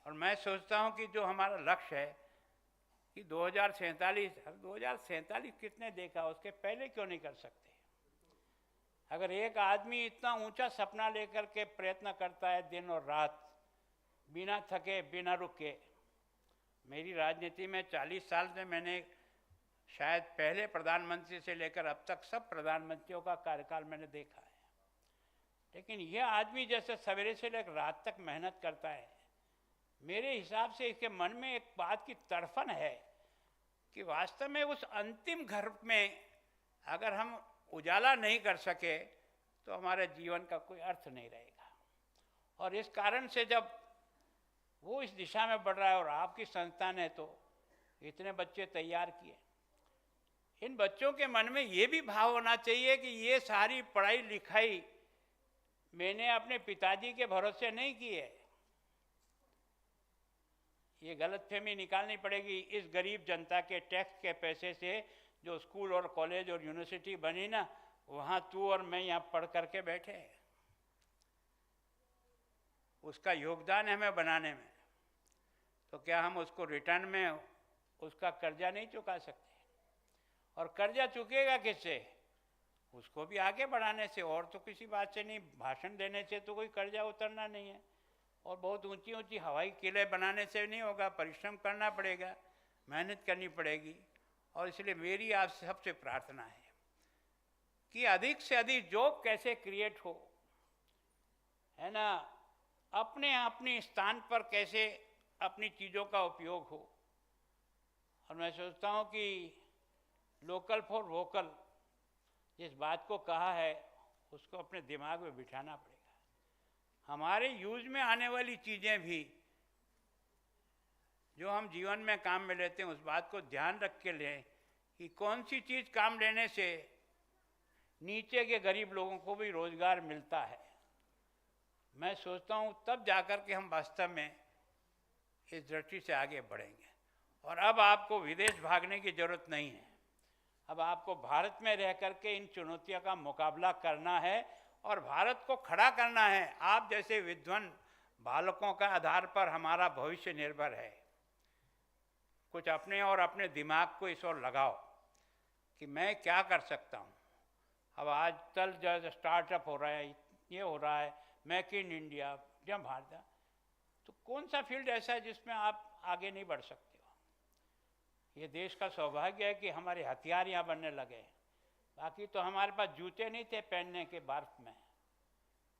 और मैं सोचता हूँ कि जो हमारा लक्ष्य है कि 2047 कितने देखा, उसके पहले क्यों नहीं कर सकते? अगर एक आदमी इतना ऊंचा सपना लेकर के प्रयत्न करता है दिन और रात, बिना थके बिना रुके। मेरी राजनीति में 40 साल से मैंने शायद पहले प्रधानमंत्री से लेकर अब तक सब प्रधानमंत्रियों का कार्यकाल मैंने देखा है। लेकिन यह आदमी जैसे सवेरे से लेकर रात तक मेहनत करता है, मेरे हिसाब से इसके मन में एक बात की तड़फन है कि वास्तव में उस अंतिम घर में अगर हम उजाला नहीं कर सके तो हमारे जीवन का कोई अर्थ नहीं रहेगा। और इस कारण से जब वो इस दिशा में बढ़ रहा है और आपकी संस्था ने तो इतने बच्चे तैयार किए, इन बच्चों के मन में ये भी भाव होना चाहिए कि ये सारी पढ़ाई लिखाई मैंने अपने पिताजी के भरोसे नहीं की है। ये गलतफहमी निकालनी पड़ेगी। इस गरीब जनता के टैक्स के पैसे से जो स्कूल और कॉलेज और यूनिवर्सिटी बनी ना, वहाँ तू और मैं यहाँ पढ़ करके बैठे हैं। उसका योगदान है हमें बनाने में। तो क्या हम उसको रिटर्न में उसका कर्जा नहीं चुका सकते? और कर्जा चुकेगा किससे? उसको भी आगे बढ़ाने से, और तो किसी बात से नहीं। भाषण देने से तो कोई कर्जा उतरना नहीं है, और बहुत ऊंची ऊंची हवाई किले बनाने से नहीं होगा। परिश्रम करना पड़ेगा, मेहनत करनी पड़ेगी। और इसलिए मेरी आप सबसे प्रार्थना है कि अधिक से अधिक जॉब कैसे क्रिएट हो, है ना, अपने स्थान पर कैसे अपनी चीज़ों का उपयोग हो। और मैं सोचता हूँ कि लोकल फॉर वोकल जिस बात को कहा है उसको अपने दिमाग में बिठाना पड़ेगा। हमारे यूज में आने वाली चीज़ें भी जो हम जीवन में काम में लेते हैं, उस बात को ध्यान रख के लें कि कौन सी चीज़ काम लेने से नीचे के गरीब लोगों को भी रोज़गार मिलता है। मैं सोचता हूँ तब जाकर के हम वास्तव में इस दृष्टि से आगे बढ़ेंगे। और अब आपको विदेश भागने की ज़रूरत नहीं है, अब आपको भारत में रह कर के इन चुनौतियों का मुकाबला करना है और भारत को खड़ा करना है। आप जैसे विद्वान बालकों का आधार पर हमारा भविष्य निर्भर है। कुछ अपने और अपने दिमाग को इस ओर लगाओ कि मैं क्या कर सकता हूँ। अब आज कल जो स्टार्टअप हो रहा है, ये हो रहा है, मेक इन इंडिया, जब भारत, तो कौन सा फील्ड ऐसा है जिसमें आप आगे नहीं बढ़ सकते हो। ये देश का सौभाग्य है कि हमारे हथियार यहाँ बनने लगे। बाकी तो हमारे पास जूते नहीं थे पहनने के बर्फ में,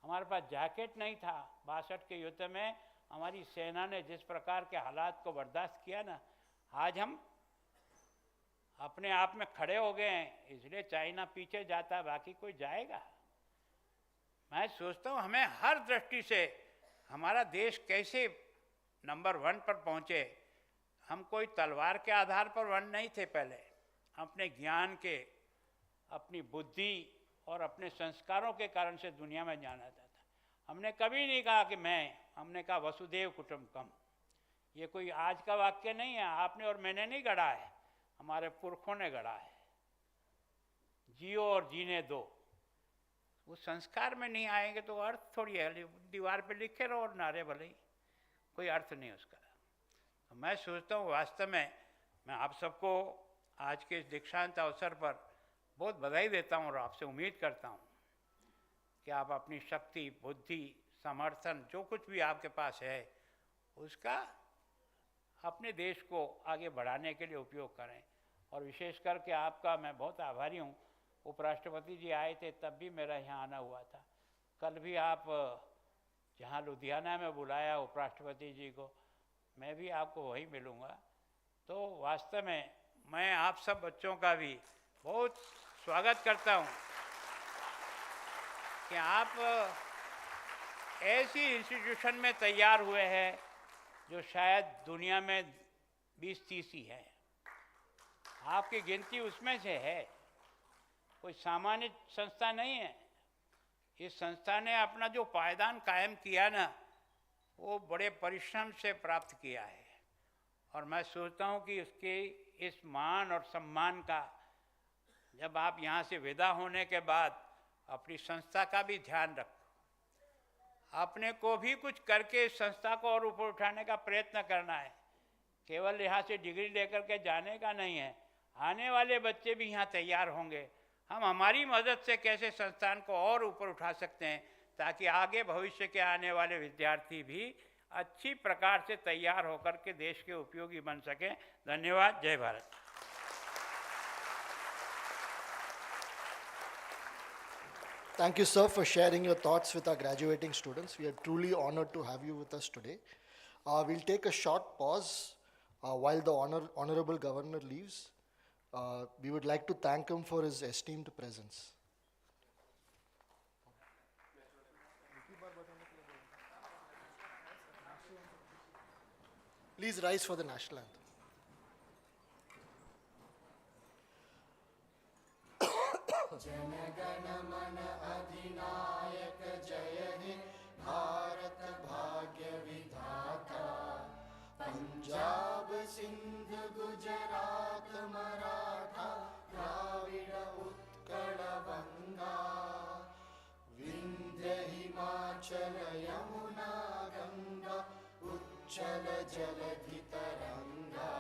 हमारे पास जैकेट नहीं था। 62 के युद्ध में हमारी सेना ने जिस प्रकार के हालात को बर्दाश्त किया ना, आज हम अपने आप में खड़े हो गए हैं। इसलिए चाइना पीछे जाता, बाकी कोई जाएगा। मैं सोचता हूँ हमें हर दृष्टि से हमारा देश कैसे नंबर 1 पर पहुँचे। हम कोई तलवार के आधार पर 1 नहीं थे पहले, अपने ज्ञान के, अपनी बुद्धि और अपने संस्कारों के कारण से दुनिया में जाना जाता था। हमने कभी नहीं कहा कि मैं, हमने कहा वसुदेव कुटुंबकम। ये कोई आज का वाक्य नहीं है, आपने और मैंने नहीं गढ़ा है, हमारे पुरखों ने गढ़ा है। जियो और जीने दो। वो संस्कार में नहीं आएंगे तो अर्थ थोड़ी है, दीवार पे लिखे रहो और नारे भले ही, कोई अर्थ नहीं उसका। तो मैं सोचता हूँ वास्तव में मैं आप सबको आज के इस दीक्षांत अवसर पर बहुत बधाई देता हूँ और आपसे उम्मीद करता हूँ कि आप अपनी शक्ति, बुद्धि, समर्थन, जो कुछ भी आपके पास है, उसका अपने देश को आगे बढ़ाने के लिए उपयोग करें। और विशेष करके आपका मैं बहुत आभारी हूँ। उपराष्ट्रपति जी आए थे तब भी मेरा यहाँ आना हुआ था। कल भी आप जहाँ लुधियाना में बुलाया उपराष्ट्रपति जी को, मैं भी आपको वहीं मिलूँगा। तो वास्तव में मैं आप सब बच्चों का भी बहुत स्वागत करता हूँ कि आप ऐसी इंस्टीट्यूशन में तैयार हुए हैं जो शायद दुनिया में 20-30 ही है। आपकी गिनती उसमें से है, कोई सामान्य संस्था नहीं है। इस संस्था ने अपना जो पायदान कायम किया ना, वो बड़े परिश्रम से प्राप्त किया है। और मैं सोचता हूँ कि उसके इस मान और सम्मान का जब आप यहाँ से विदा होने के बाद अपनी संस्था का भी ध्यान रखो। अपने को भी कुछ करके इस संस्था को और ऊपर उठाने का प्रयत्न करना है। केवल यहाँ से डिग्री लेकर के जाने का नहीं है, आने वाले बच्चे भी यहाँ तैयार होंगे। हम हमारी मदद से कैसे संस्थान को और ऊपर उठा सकते हैं ताकि आगे भविष्य के आने वाले विद्यार्थी भी अच्छी प्रकार से तैयार होकर के देश के उपयोगी बन सकें। धन्यवाद। जय Bharat. Thank you, sir, for sharing your thoughts with our graduating students. We are truly honored to have you with us today. We'll take a short pause while the Honorable Governor leaves. We would like to thank him for his esteemed presence. Please rise for the national anthem. जनगण मन अधिनायक जय हे भारत भाग्य विधाता। पंजाब सिंध गुजरात मराठा द्राविड़ उत्कल बंगा। विंध्य हिमाचल यमुना गंगा उच्चल जलधि तरंगा।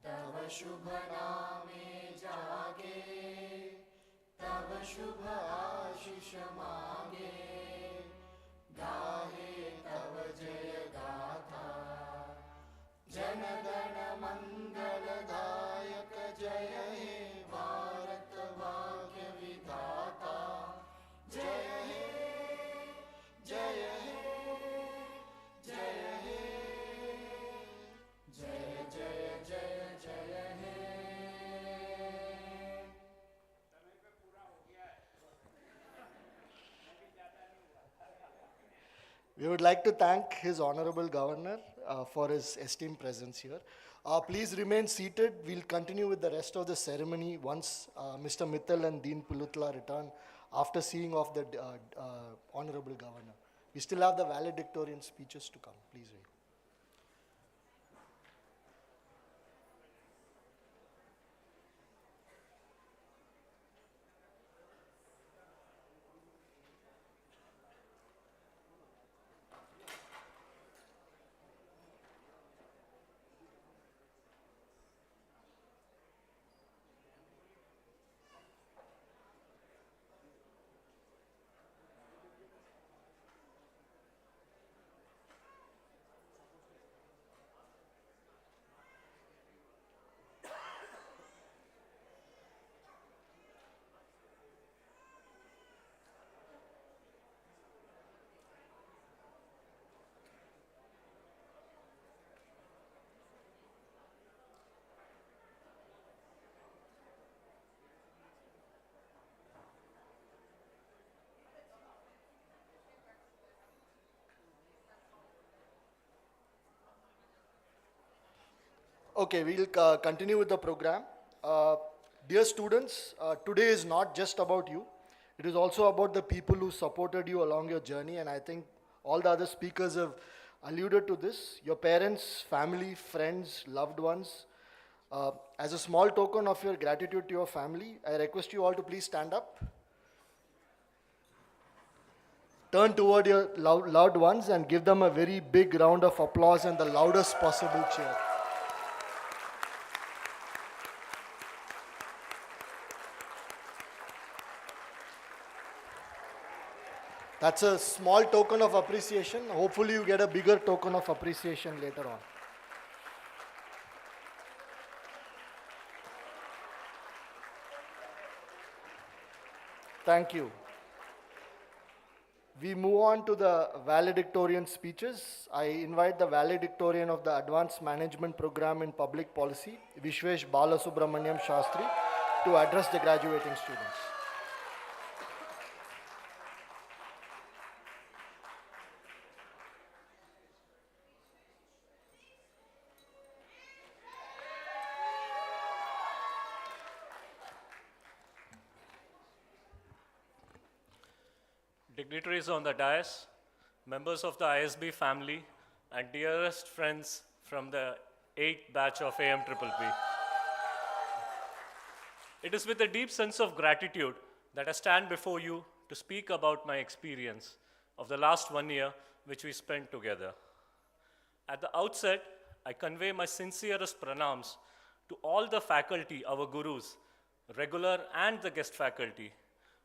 तव शुभ नामे जागे तब शुभ आशीष मांगे। गाहे तब जय गाथा जनगण मंगलदायक जय हे भारत भाग्य विधाता। जय हे जय हे जय हे जय जय जय जय हे। We would like to thank His Honorable Governor for his esteemed presence here. Please remain seated. We'll continue with the rest of the ceremony once Mr. Mittal and Dean Pillutla return after seeing off the Honorable Governor. We still have the valedictorian speeches to come. Please wait. Okay, we'll continue with the program. Dear students, today is not just about you. It is also about the people who supported you along your journey, and I think all the other speakers have alluded to this. Your parents, family, friends, loved ones. As a small token of your gratitude to your family, I request you all to please stand up. Turn toward your loved ones and give them a very big round of applause and the loudest possible cheer. That's a small token of appreciation. Hopefully you get a bigger token of appreciation later on. Thank you. We move on to the valedictorian speeches. I invite the valedictorian of the Advanced Management Program in Public Policy, Vishwesh Balasubramaniam Shastri, to address the graduating students. Dignitaries on the dais, members of the ISB family, and dearest friends from the 8th batch of AMPPP. It is with a deep sense of gratitude that I stand before you to speak about my experience of the last 1 year which we spent together. At the outset, I convey my sincerest pranams to all the faculty, our gurus, regular and the guest faculty,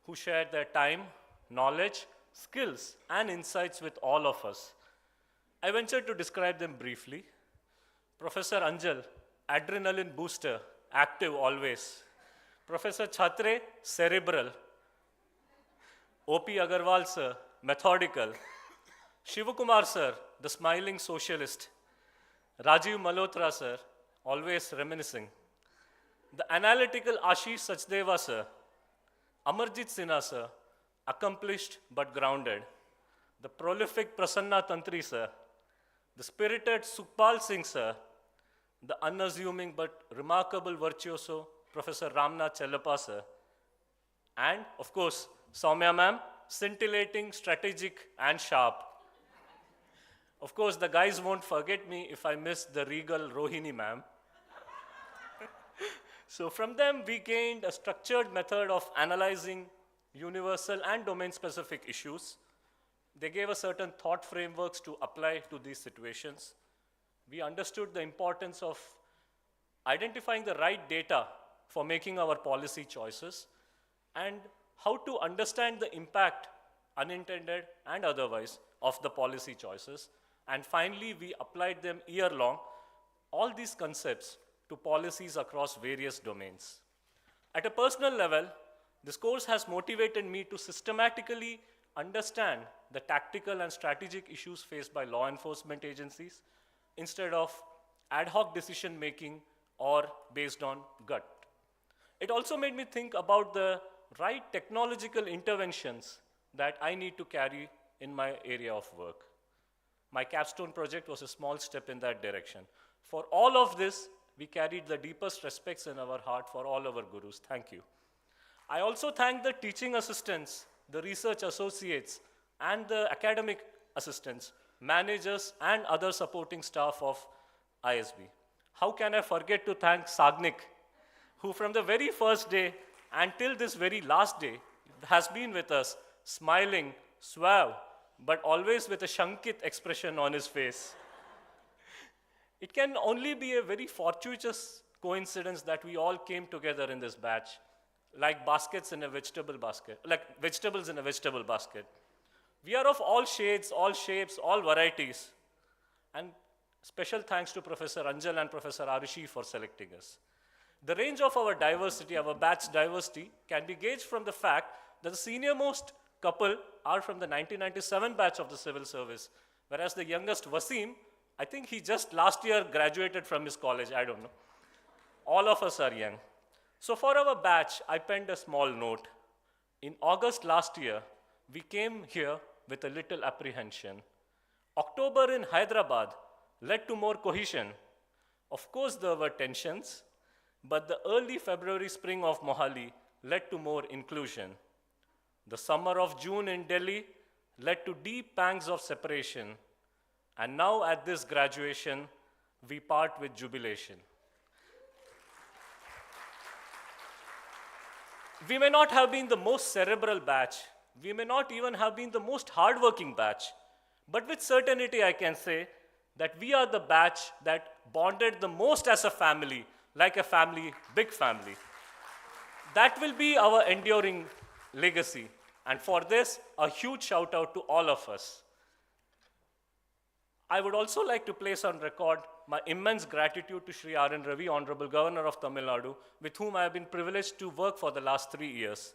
who shared their time, knowledge, skills, and insights with all of us. I venture to describe them briefly. Professor Anjal, adrenaline booster, active always. Professor Chhatre, cerebral. O.P. Agarwal sir, methodical. Shivakumar sir, the smiling socialist. Rajiv Malhotra sir, always reminiscing. The analytical Ashish Sachdeva sir. Amarjit Sinha sir, accomplished but grounded. The prolific Prasanna Tantri sir. The spirited Sukhpal Singh sir. The unassuming but remarkable virtuoso Professor Ramnath Chellappa sir. And, of course, Soumya ma'am, scintillating, strategic, and sharp. Of course, the guys won't forget me if I miss the regal Rohini ma'am. So from them, we gained a structured method of analyzing universal and domain-specific issues. They gave us certain thought frameworks to apply to these situations. We understood the importance of identifying the right data for making our policy choices and how to understand the impact, unintended and otherwise, of the policy choices. And finally, we applied them year-long, all these concepts to policies across various domains. At a personal level, this course has motivated me to systematically understand the tactical and strategic issues faced by law enforcement agencies instead of ad hoc decision-making or based on gut. It also made me think about the right technological interventions that I need to carry in my area of work. My capstone project was a small step in that direction. For all of this, we carried the deepest respects in our heart for all our gurus. Thank you. I also thank the teaching assistants, the research associates, and the academic assistants, managers, and other supporting staff of ISB. How can I forget to thank Sagnik, who from the very first day until this very last day has been with us, smiling, suave, but always with a shankit expression on his face. It can only be a very fortuitous coincidence that we all came together in this batch, like baskets in a vegetable basket, like vegetables in a vegetable basket. We are of all shades, all shapes, all varieties. And special thanks to Professor Anjal and Professor Arushi for selecting us. The range of our diversity, our batch diversity, can be gauged from the fact that the senior-most couple are from the 1997 batch of the civil service, whereas the youngest, Wasim, I think he just last year graduated from his college, I don't know. All of us are young. So for our batch, I penned a small note. In August last year, we came here with a little apprehension. October in Hyderabad led to more cohesion. Of course, there were tensions, but the early February spring of Mohali led to more inclusion. The summer of June in Delhi led to deep pangs of separation, and now at this graduation, we part with jubilation. We may not have been the most cerebral batch, we may not even have been the most hardworking batch, but with certainty I can say that we are the batch that bonded the most as a family, like a family, big family. That will be our enduring legacy. And for this, a huge shout out to all of us. I would also like to place on record my immense gratitude to Shri R.N. Ravi, Honorable Governor of Tamil Nadu, with whom I have been privileged to work for the last 3 years.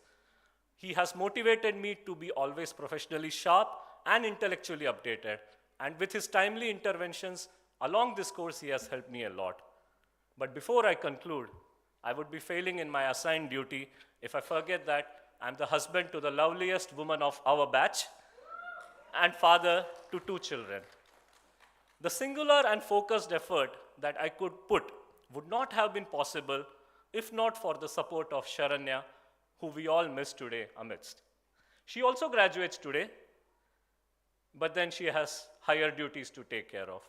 He has motivated me to be always professionally sharp and intellectually updated. And with his timely interventions along this course, he has helped me a lot. But before I conclude, I would be failing in my assigned duty if I forget that I'm the husband to the loveliest woman of our batch and father to 2 children. The singular and focused effort that I could put would not have been possible if not for the support of Sharanya, who we all miss today amidst. She also graduates today, but then she has higher duties to take care of.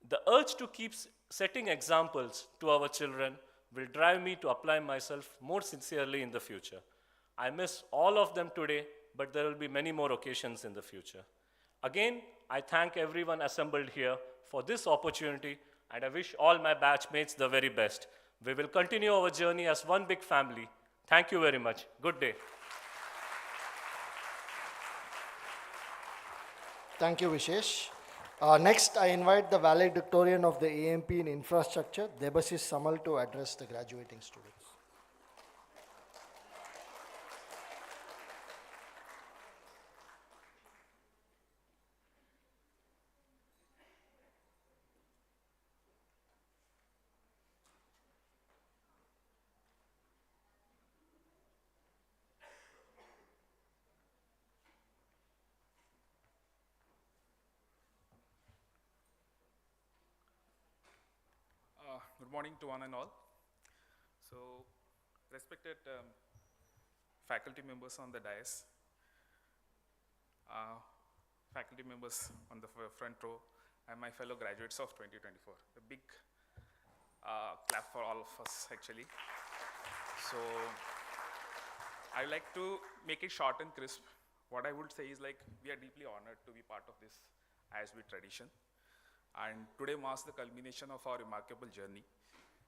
The urge to keep setting examples to our children will drive me to apply myself more sincerely in the future. I miss all of them today, but there will be many more occasions in the future. Again, I thank everyone assembled here for this opportunity, and I wish all my batch mates the very best. We will continue our journey as one big family. Thank you very much. Good day. Thank you, Vishesh. Next, I invite the valedictorian of the AMP in Infrastructure, Debasis Samal, to address the graduating students. Good morning to one and all. So, respected faculty members on the dais, faculty members on the front row, and my fellow graduates of 2024. A big clap for all of us, actually. So, I like to make it short and crisp. What I would say is like, we are deeply honored to be part of this ISB tradition. And today marks the culmination of our remarkable journey.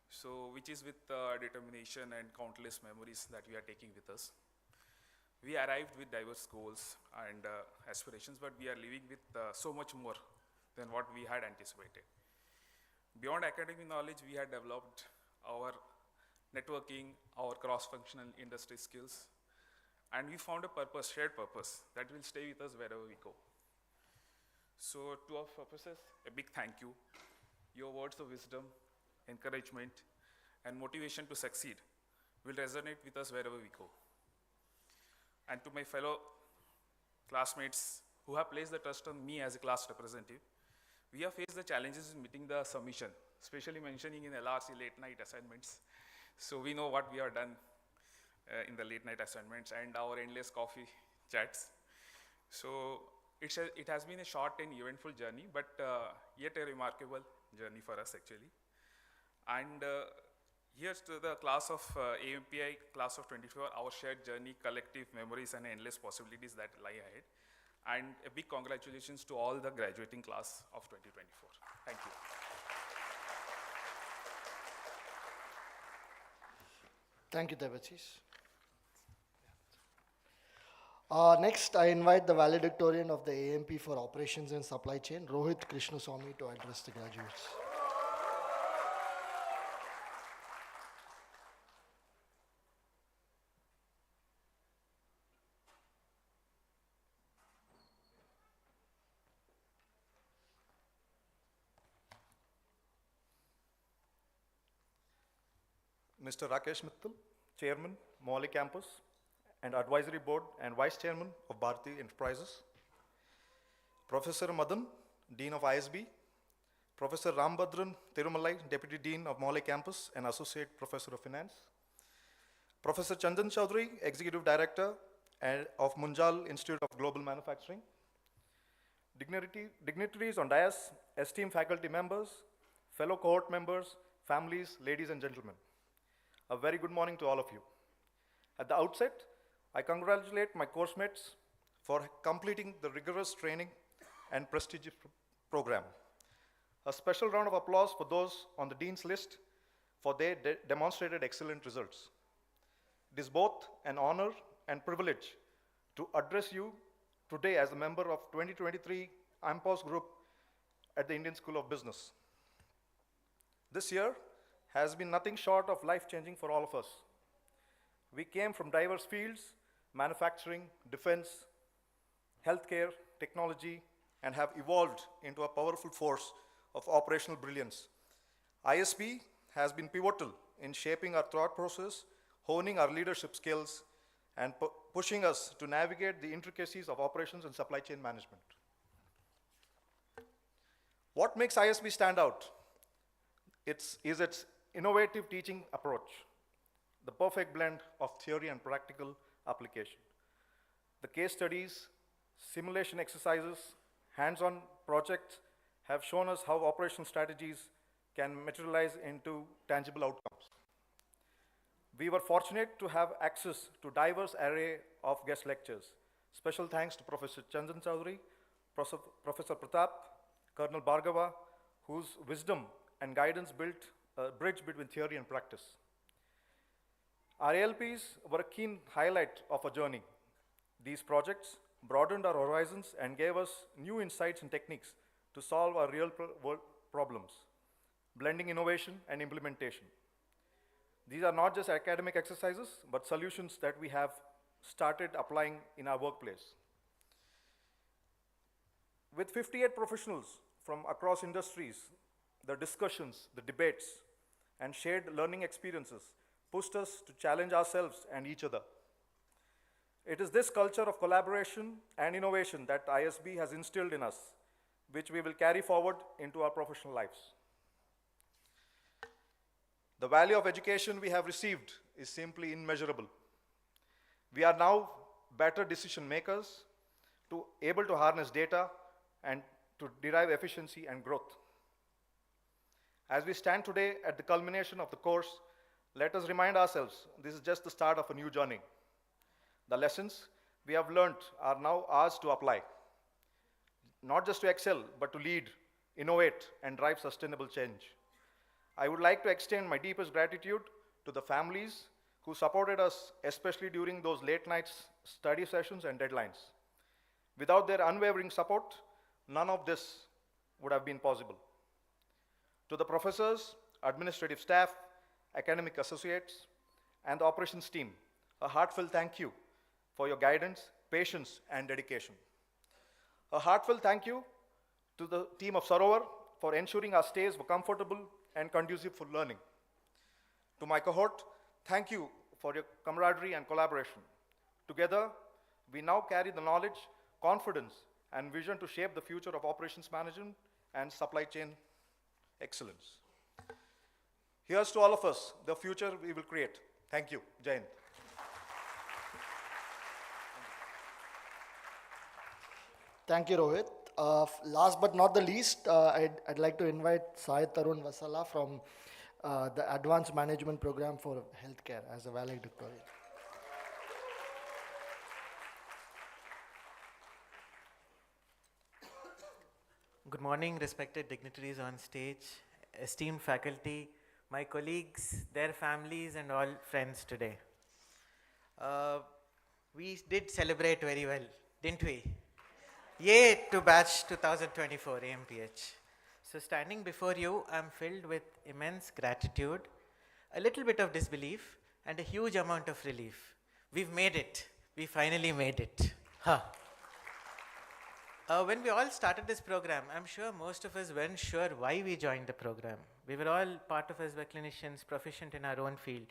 So, which is with determination and countless memories that we are taking with us. We arrived with diverse goals and aspirations, but we are living with so much more than what we had anticipated. Beyond academic knowledge, we had developed our networking, our cross-functional industry skills, and we found a purpose, shared purpose, that will stay with us wherever we go. So to our purposes, a big thank you. Your words of wisdom, encouragement, and motivation to succeed will resonate with us wherever we go. And to my fellow classmates who have placed the trust on me as a class representative, we have faced the challenges in meeting the submission, especially mentioning in LRC late night assignments. So we know what we have done in the late night assignments and our endless coffee chats. So it has been a short and eventful journey, but yet a remarkable journey for us actually. And here's to the class of AMPI, class of 24, our shared journey, collective memories and endless possibilities that lie ahead. And a big congratulations to all the graduating class of 2024. Thank you. Thank you, Debasis. Next, I invite the valedictorian of the AMP for Operations and Supply Chain, Rohit Krishnaswamy, to address the graduates. Mr. Rakesh Mittal, Chairman, Mohali Campus, and Advisory Board and Vice Chairman of Bharti Enterprises. Professor Madan, Dean of ISB, Professor Rambhadran Tirumalai, Deputy Dean of Mohali Campus and Associate Professor of Finance. Professor Chandan Chaudhary, Executive Director of Munjal Institute of Global Manufacturing. Dignitaries on dais, esteemed faculty members, fellow cohort members, families, ladies and gentlemen. A very good morning to all of you. At the outset, I congratulate my course mates for completing the rigorous training and prestigious program. A special round of applause for those on the Dean's list for their demonstrated excellent results. It is both an honor and privilege to address you today as a member of 2023 AMPOS group at the Indian School of Business. This year has been nothing short of life-changing for all of us. We came from diverse fields, manufacturing, defense, healthcare, technology, and have evolved into a powerful force of operational brilliance. ISB has been pivotal in shaping our thought process, honing our leadership skills, and pushing us to navigate the intricacies of operations and supply chain management. What makes ISB stand out? Is its innovative teaching approach, the perfect blend of theory and practical application. The case studies, simulation exercises, hands-on projects have shown us how operational strategies can materialize into tangible outcomes. We were fortunate to have access to diverse array of guest lectures. Special thanks to Professor Chandan Chaudhary, Professor Pratap, Colonel Bhargava, whose wisdom and guidance built a bridge between theory and practice. Our ALPs were a keen highlight of our journey. These projects broadened our horizons and gave us new insights and techniques to solve our real-world problems, blending innovation and implementation. These are not just academic exercises, but solutions that we have started applying in our workplace. With 58 professionals from across industries, the discussions, the debates, and shared learning experiences pushed us to challenge ourselves and each other. It is this culture of collaboration and innovation that ISB has instilled in us, which we will carry forward into our professional lives. The value of education we have received is simply immeasurable. We are now better decision makers, able to harness data and to derive efficiency and growth. As we stand today at the culmination of the course, let us remind ourselves this is just the start of a new journey. The lessons we have learned are now ours to apply, not just to excel, but to lead, innovate, and drive sustainable change. I would like to extend my deepest gratitude to the families who supported us, especially during those late nights study sessions and deadlines. Without their unwavering support, none of this would have been possible. To the professors, administrative staff, academic associates, and the operations team, a heartfelt thank you for your guidance, patience, and dedication. A heartfelt thank you to the team of Sarovar for ensuring our stays were comfortable and conducive for learning. To my cohort, thank you for your camaraderie and collaboration. Together, we now carry the knowledge, confidence, and vision to shape the future of operations management and supply chain excellence. Here's to all of us, the future we will create. Thank you. Jai Hind. Thank you, Rohit. Last but not the least, I'd like to invite Sai Tarun Vasala from the Advanced Management Program for Healthcare as a valedictorian. Good morning, respected dignitaries on stage, esteemed faculty, my colleagues, their families, and all friends today. We did celebrate very well, didn't we? Yay to batch 2024 AMPH. So standing before you, I'm filled with immense gratitude, a little bit of disbelief, and a huge amount of relief. We've made it. We finally made it. Huh. When we all started this program, I'm sure most of us weren't sure why we joined the program. We were all part of us were clinicians, proficient in our own field.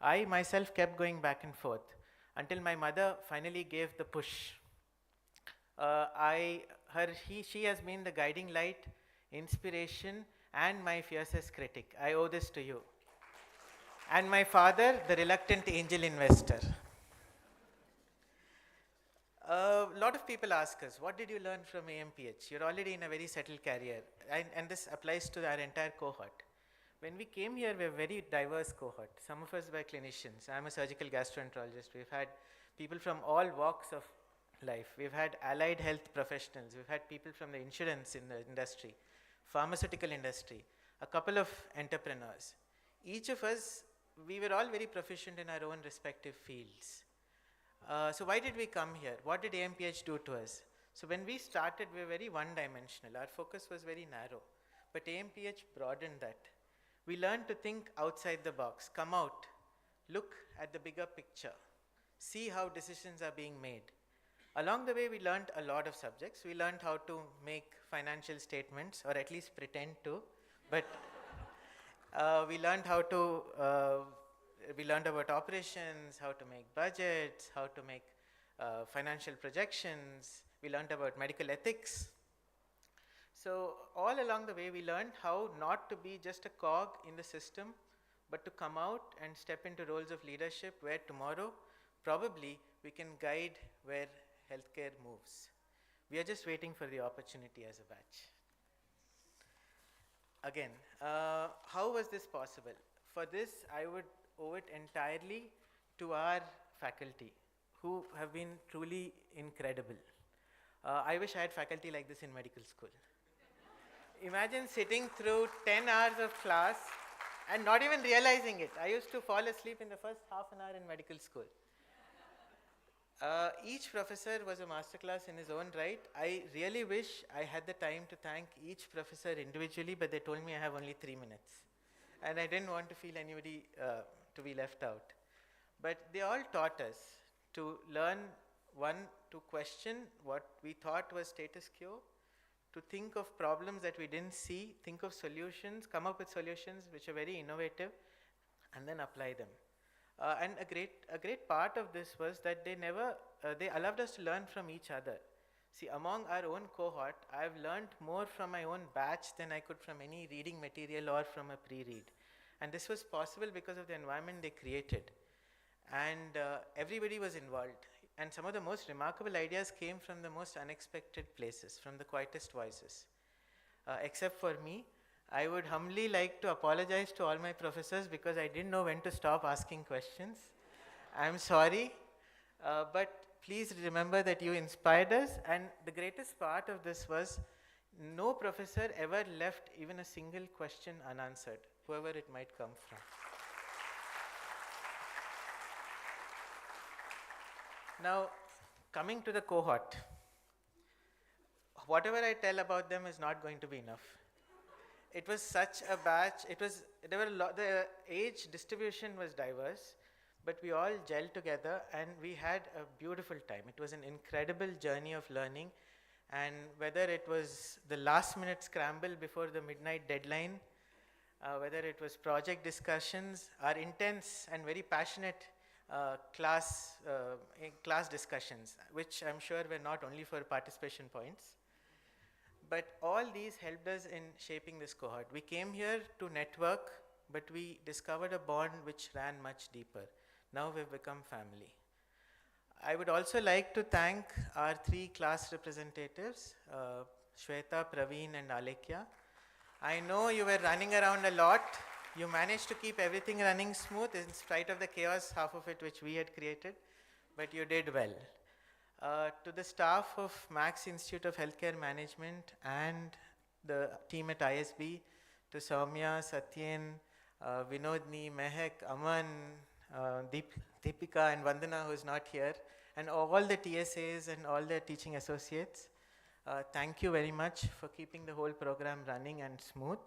I myself kept going back and forth until my mother finally gave the push. She has been the guiding light inspiration, and my fiercest critic. I owe this to you. And my father, the reluctant angel investor. A lot of people ask us, what did you learn from AMPH? You're already in a very settled career. And this applies to our entire cohort. When we came here, we were a very diverse cohort. Some of us were clinicians. I'm a surgical gastroenterologist. We've had people from all walks of life. We've had allied health professionals. We've had people from the insurance industry, pharmaceutical industry, a couple of entrepreneurs. Each of us, we were all very proficient in our own respective fields. So why did we come here? What did AMPH do to us? So when we started, we were very one-dimensional. Our focus was very narrow. But AMPH broadened that. We learned to think outside the box, come out, look at the bigger picture, see how decisions are being made. Along the way, we learned a lot of subjects. We learned how to make financial statements, or at least pretend to. But we learned how to, we learned about operations, how to make budgets, how to make financial projections. We learned about medical ethics. So all along the way, we learned how not to be just a cog in the system, but to come out and step into roles of leadership where tomorrow, probably, we can guide where healthcare moves. We are just waiting for the opportunity as a batch. Again, how was this possible? For this, I would owe it entirely to our faculty, who have been truly incredible. I wish I had faculty like this in medical school. Imagine sitting through 10 hours of class and not even realizing it. I used to fall asleep in the first half an hour in medical school. Each professor was a masterclass in his own right. I really wish I had the time to thank each professor individually, but they told me I have only 3 minutes. And I didn't want to feel anybody to be left out. But they all taught us to learn, one, to question what we thought was status quo, to think of problems that we didn't see, think of solutions, come up with solutions which are very innovative, and then apply them. And a great part of this was that they allowed us to learn from each other. See, among our own cohort, I've learned more from my own batch than I could from any reading material or from a pre-read. And this was possible because of the environment they created. And everybody was involved. And some of the most remarkable ideas came from the most unexpected places, from the quietest voices. Except for me, I would humbly like to apologize to all my professors because I didn't know when to stop asking questions. I'm sorry, but please remember that you inspired us, and the greatest part of this was no professor ever left even a single question unanswered, whoever it might come from. Now, coming to the cohort, whatever I tell about them is not going to be enough. It was such a batch. The age distribution was diverse, but we all gelled together and we had a beautiful time. It was an incredible journey of learning, and whether it was the last minute scramble before the midnight deadline, whether it was project discussions, our intense and very passionate class discussions, which I'm sure were not only for participation points, but all these helped us in shaping this cohort. We came here to network, but we discovered a bond which ran much deeper. Now we've become family. I would also like to thank our 3 class representatives, Shweta, Praveen, and Alekia. I know you were running around a lot. You managed to keep everything running smooth in spite of the chaos, half of it which we had created, but you did well. To the staff of Max Institute of Healthcare Management and the team at ISB, to Soumya, Satyen, Vinodni, Mehak, Aman, Deepika and Vandana, who is not here, and all the TSAs and all the teaching associates. Thank you very much for keeping the whole program running and smooth.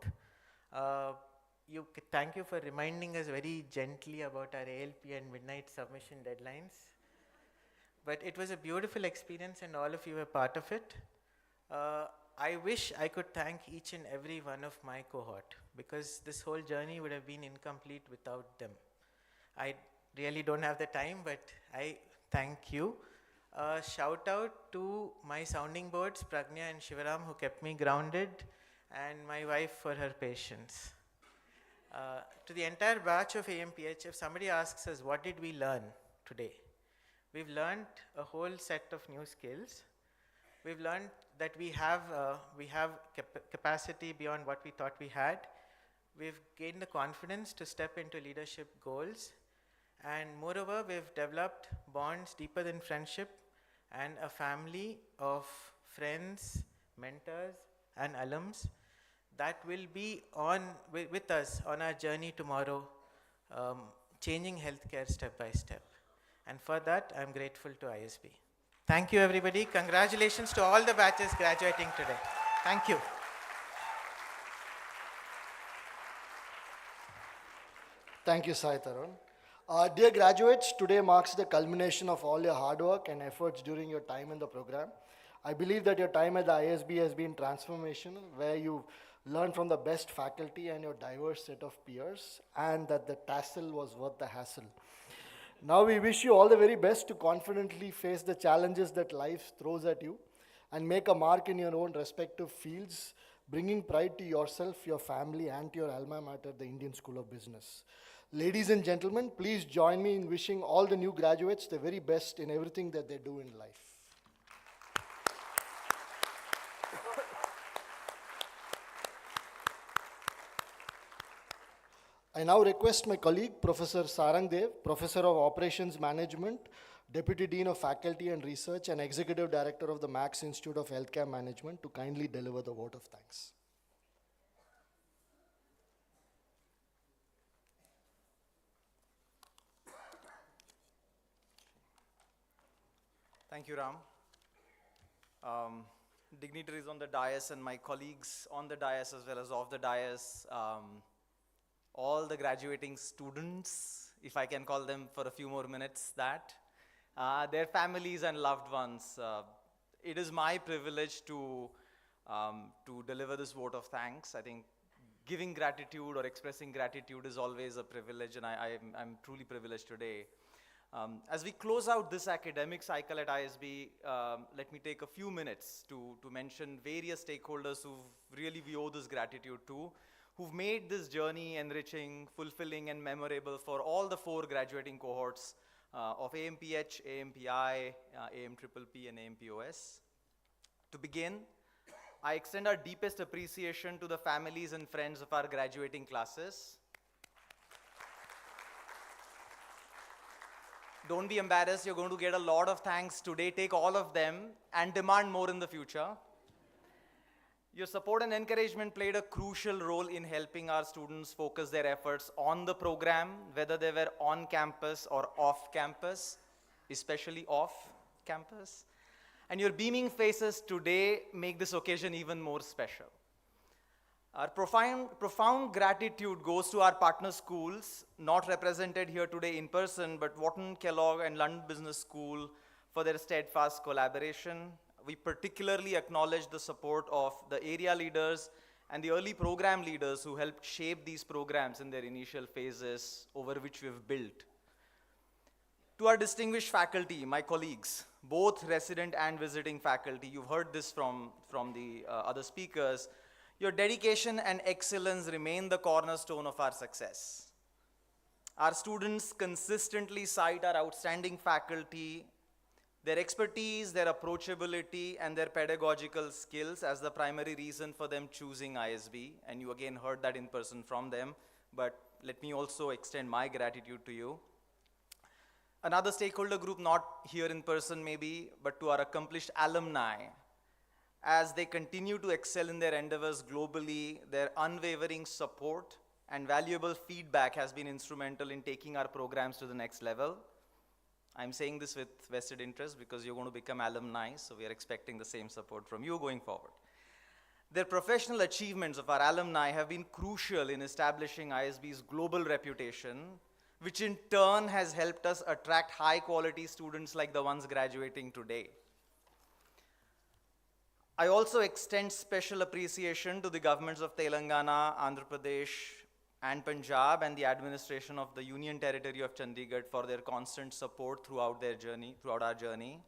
Thank you for reminding us very gently about our ALP and midnight submission deadlines. But it was a beautiful experience and all of you were part of it. I wish I could thank each and every one of my cohort, because this whole journey would have been incomplete without them. I really don't have the time, but I thank you. Shout out to my sounding boards, Pragnya and Shivaram, who kept me grounded, and my wife for her patience. To the entire batch of AMPH, if somebody asks us, what did we learn today? We've learned a whole set of new skills. We've learned that we have capacity beyond what we thought we had. We've gained the confidence to step into leadership goals. And moreover, we've developed bonds deeper than friendship and a family of friends, mentors, and alums that will be with us on our journey tomorrow, changing healthcare step by step. And for that, I'm grateful to ISB. Thank you, everybody. Congratulations to all the batches graduating today. Thank you. Thank you, Sai Tarun. Dear graduates, today marks the culmination of all your hard work and efforts during your time in the program. I believe that your time at the ISB has been transformational, where you learned from the best faculty and your diverse set of peers, and that the tassel was worth the hassle. Now we wish you all the very best to confidently face the challenges that life throws at you and make a mark in your own respective fields, bringing pride to yourself, your family, and to your alma mater, the Indian School of Business. Ladies and gentlemen, please join me in wishing all the new graduates the very best in everything that they do in life. I now request my colleague, Professor Sarang Dev, Professor of Operations Management, Deputy Dean of Faculty and Research, and Executive Director of the Max Institute of Healthcare Management, to kindly deliver the vote of thanks. Thank you, Ram. Dignitaries on the dais and my colleagues on the dais as well as off the dais, all the graduating students, if I can call them for a few more minutes, their families and loved ones. It is my privilege to deliver this vote of thanks. I think giving gratitude or expressing gratitude is always a privilege, and I'm truly privileged today. As we close out this academic cycle at ISB, let me take a few minutes to mention various stakeholders we owe this gratitude to, who've made this journey enriching, fulfilling, and memorable for all the 4 graduating cohorts of AMPH, AMPI, AMPPP, and AMPOS. To begin, I extend our deepest appreciation to the families and friends of our graduating classes. Don't be embarrassed, you're going to get a lot of thanks today. Take all of them and demand more in the future. Your support and encouragement played a crucial role in helping our students focus their efforts on the program, whether they were on campus or off campus, especially off campus. And your beaming faces today make this occasion even more special. Our profound gratitude goes to our partner schools, not represented here today in person, but Wharton, Kellogg, and London Business School for their steadfast collaboration. We particularly acknowledge the support of the area leaders and the early program leaders who helped shape these programs in their initial phases over which we've built. To our distinguished faculty, my colleagues, both resident and visiting faculty, you've heard this from the other speakers, your dedication and excellence remain the cornerstone of our success. Our students consistently cite our outstanding faculty, their expertise, their approachability, and their pedagogical skills as the primary reason for them choosing ISB. And you again heard that in person from them, but let me also extend my gratitude to you. Another stakeholder group, not here in person maybe, but to our accomplished alumni. As they continue to excel in their endeavors globally, their unwavering support and valuable feedback has been instrumental in taking our programs to the next level. I'm saying this with vested interest because you're going to become alumni, so we are expecting the same support from you going forward. The professional achievements of our alumni have been crucial in establishing ISB's global reputation, which in turn has helped us attract high-quality students like the ones graduating today. I also extend special appreciation to the governments of Telangana, Andhra Pradesh, and Punjab and the administration of the Union Territory of Chandigarh for their constant support throughout our journey.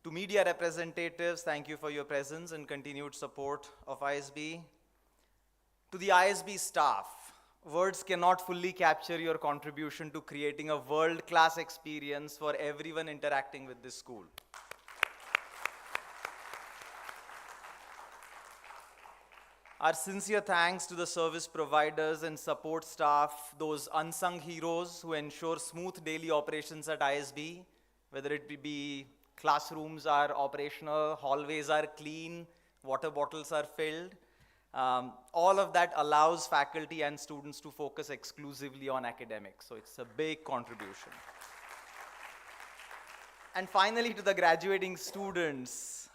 To media representatives, thank you for your presence and continued support of ISB. To the ISB staff, words cannot fully capture your contribution to creating a world-class experience for everyone interacting with this school. Our sincere thanks to the service providers and support staff, those unsung heroes who ensure smooth daily operations at ISB, whether it be classrooms are operational, hallways are clean, water bottles are filled. All of that allows faculty and students to focus exclusively on academics. So it's a big contribution. And finally, to the graduating students,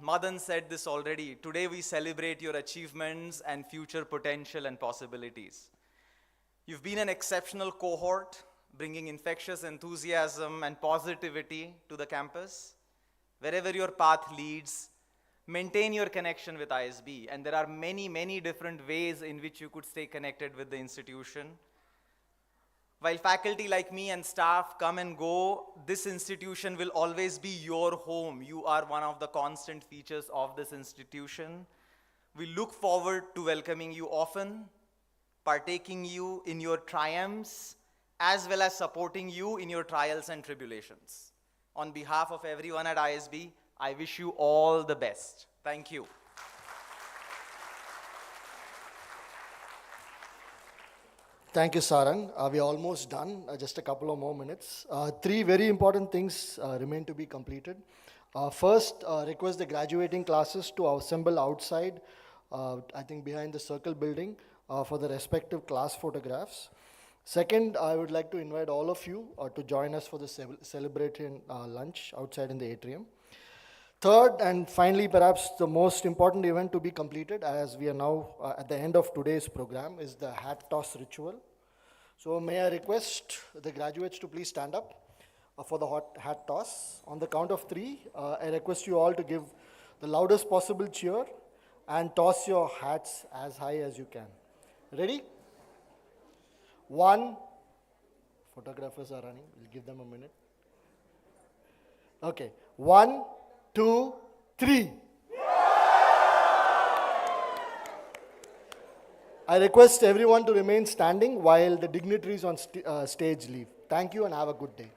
Madan said this already. Today we celebrate your achievements and future potential and possibilities. You've been an exceptional cohort, bringing infectious enthusiasm and positivity to the campus. Wherever your path leads, maintain your connection with ISB. And there are many, many different ways in which you could stay connected with the institution. While faculty like me and staff come and go, this institution will always be your home. You are one of the constant features of this institution. We look forward to welcoming you often, partaking you in your triumphs, as well as supporting you in your trials and tribulations. On behalf of everyone at ISB, I wish you all the best. Thank you. Thank you, Sarang. We're almost done, just a couple of more minutes. Three very important things remain to be completed. First, request the graduating classes to assemble outside, I think behind the circle building, for the respective class photographs. Second, I would like to invite all of you to join us for the celebratory lunch outside in the atrium. Third, and finally, perhaps the most important event to be completed, as we are now at the end of today's program, is the hat toss ritual. So may I request the graduates to please stand up for the hat toss. On the count of three, I request you all to give the loudest possible cheer and toss your hats as high as you can. Ready? 1. Photographers are running. We'll give them a minute. Okay. 1, 2, 3. I request everyone to remain standing while the dignitaries on stage leave. Thank you and have a good day.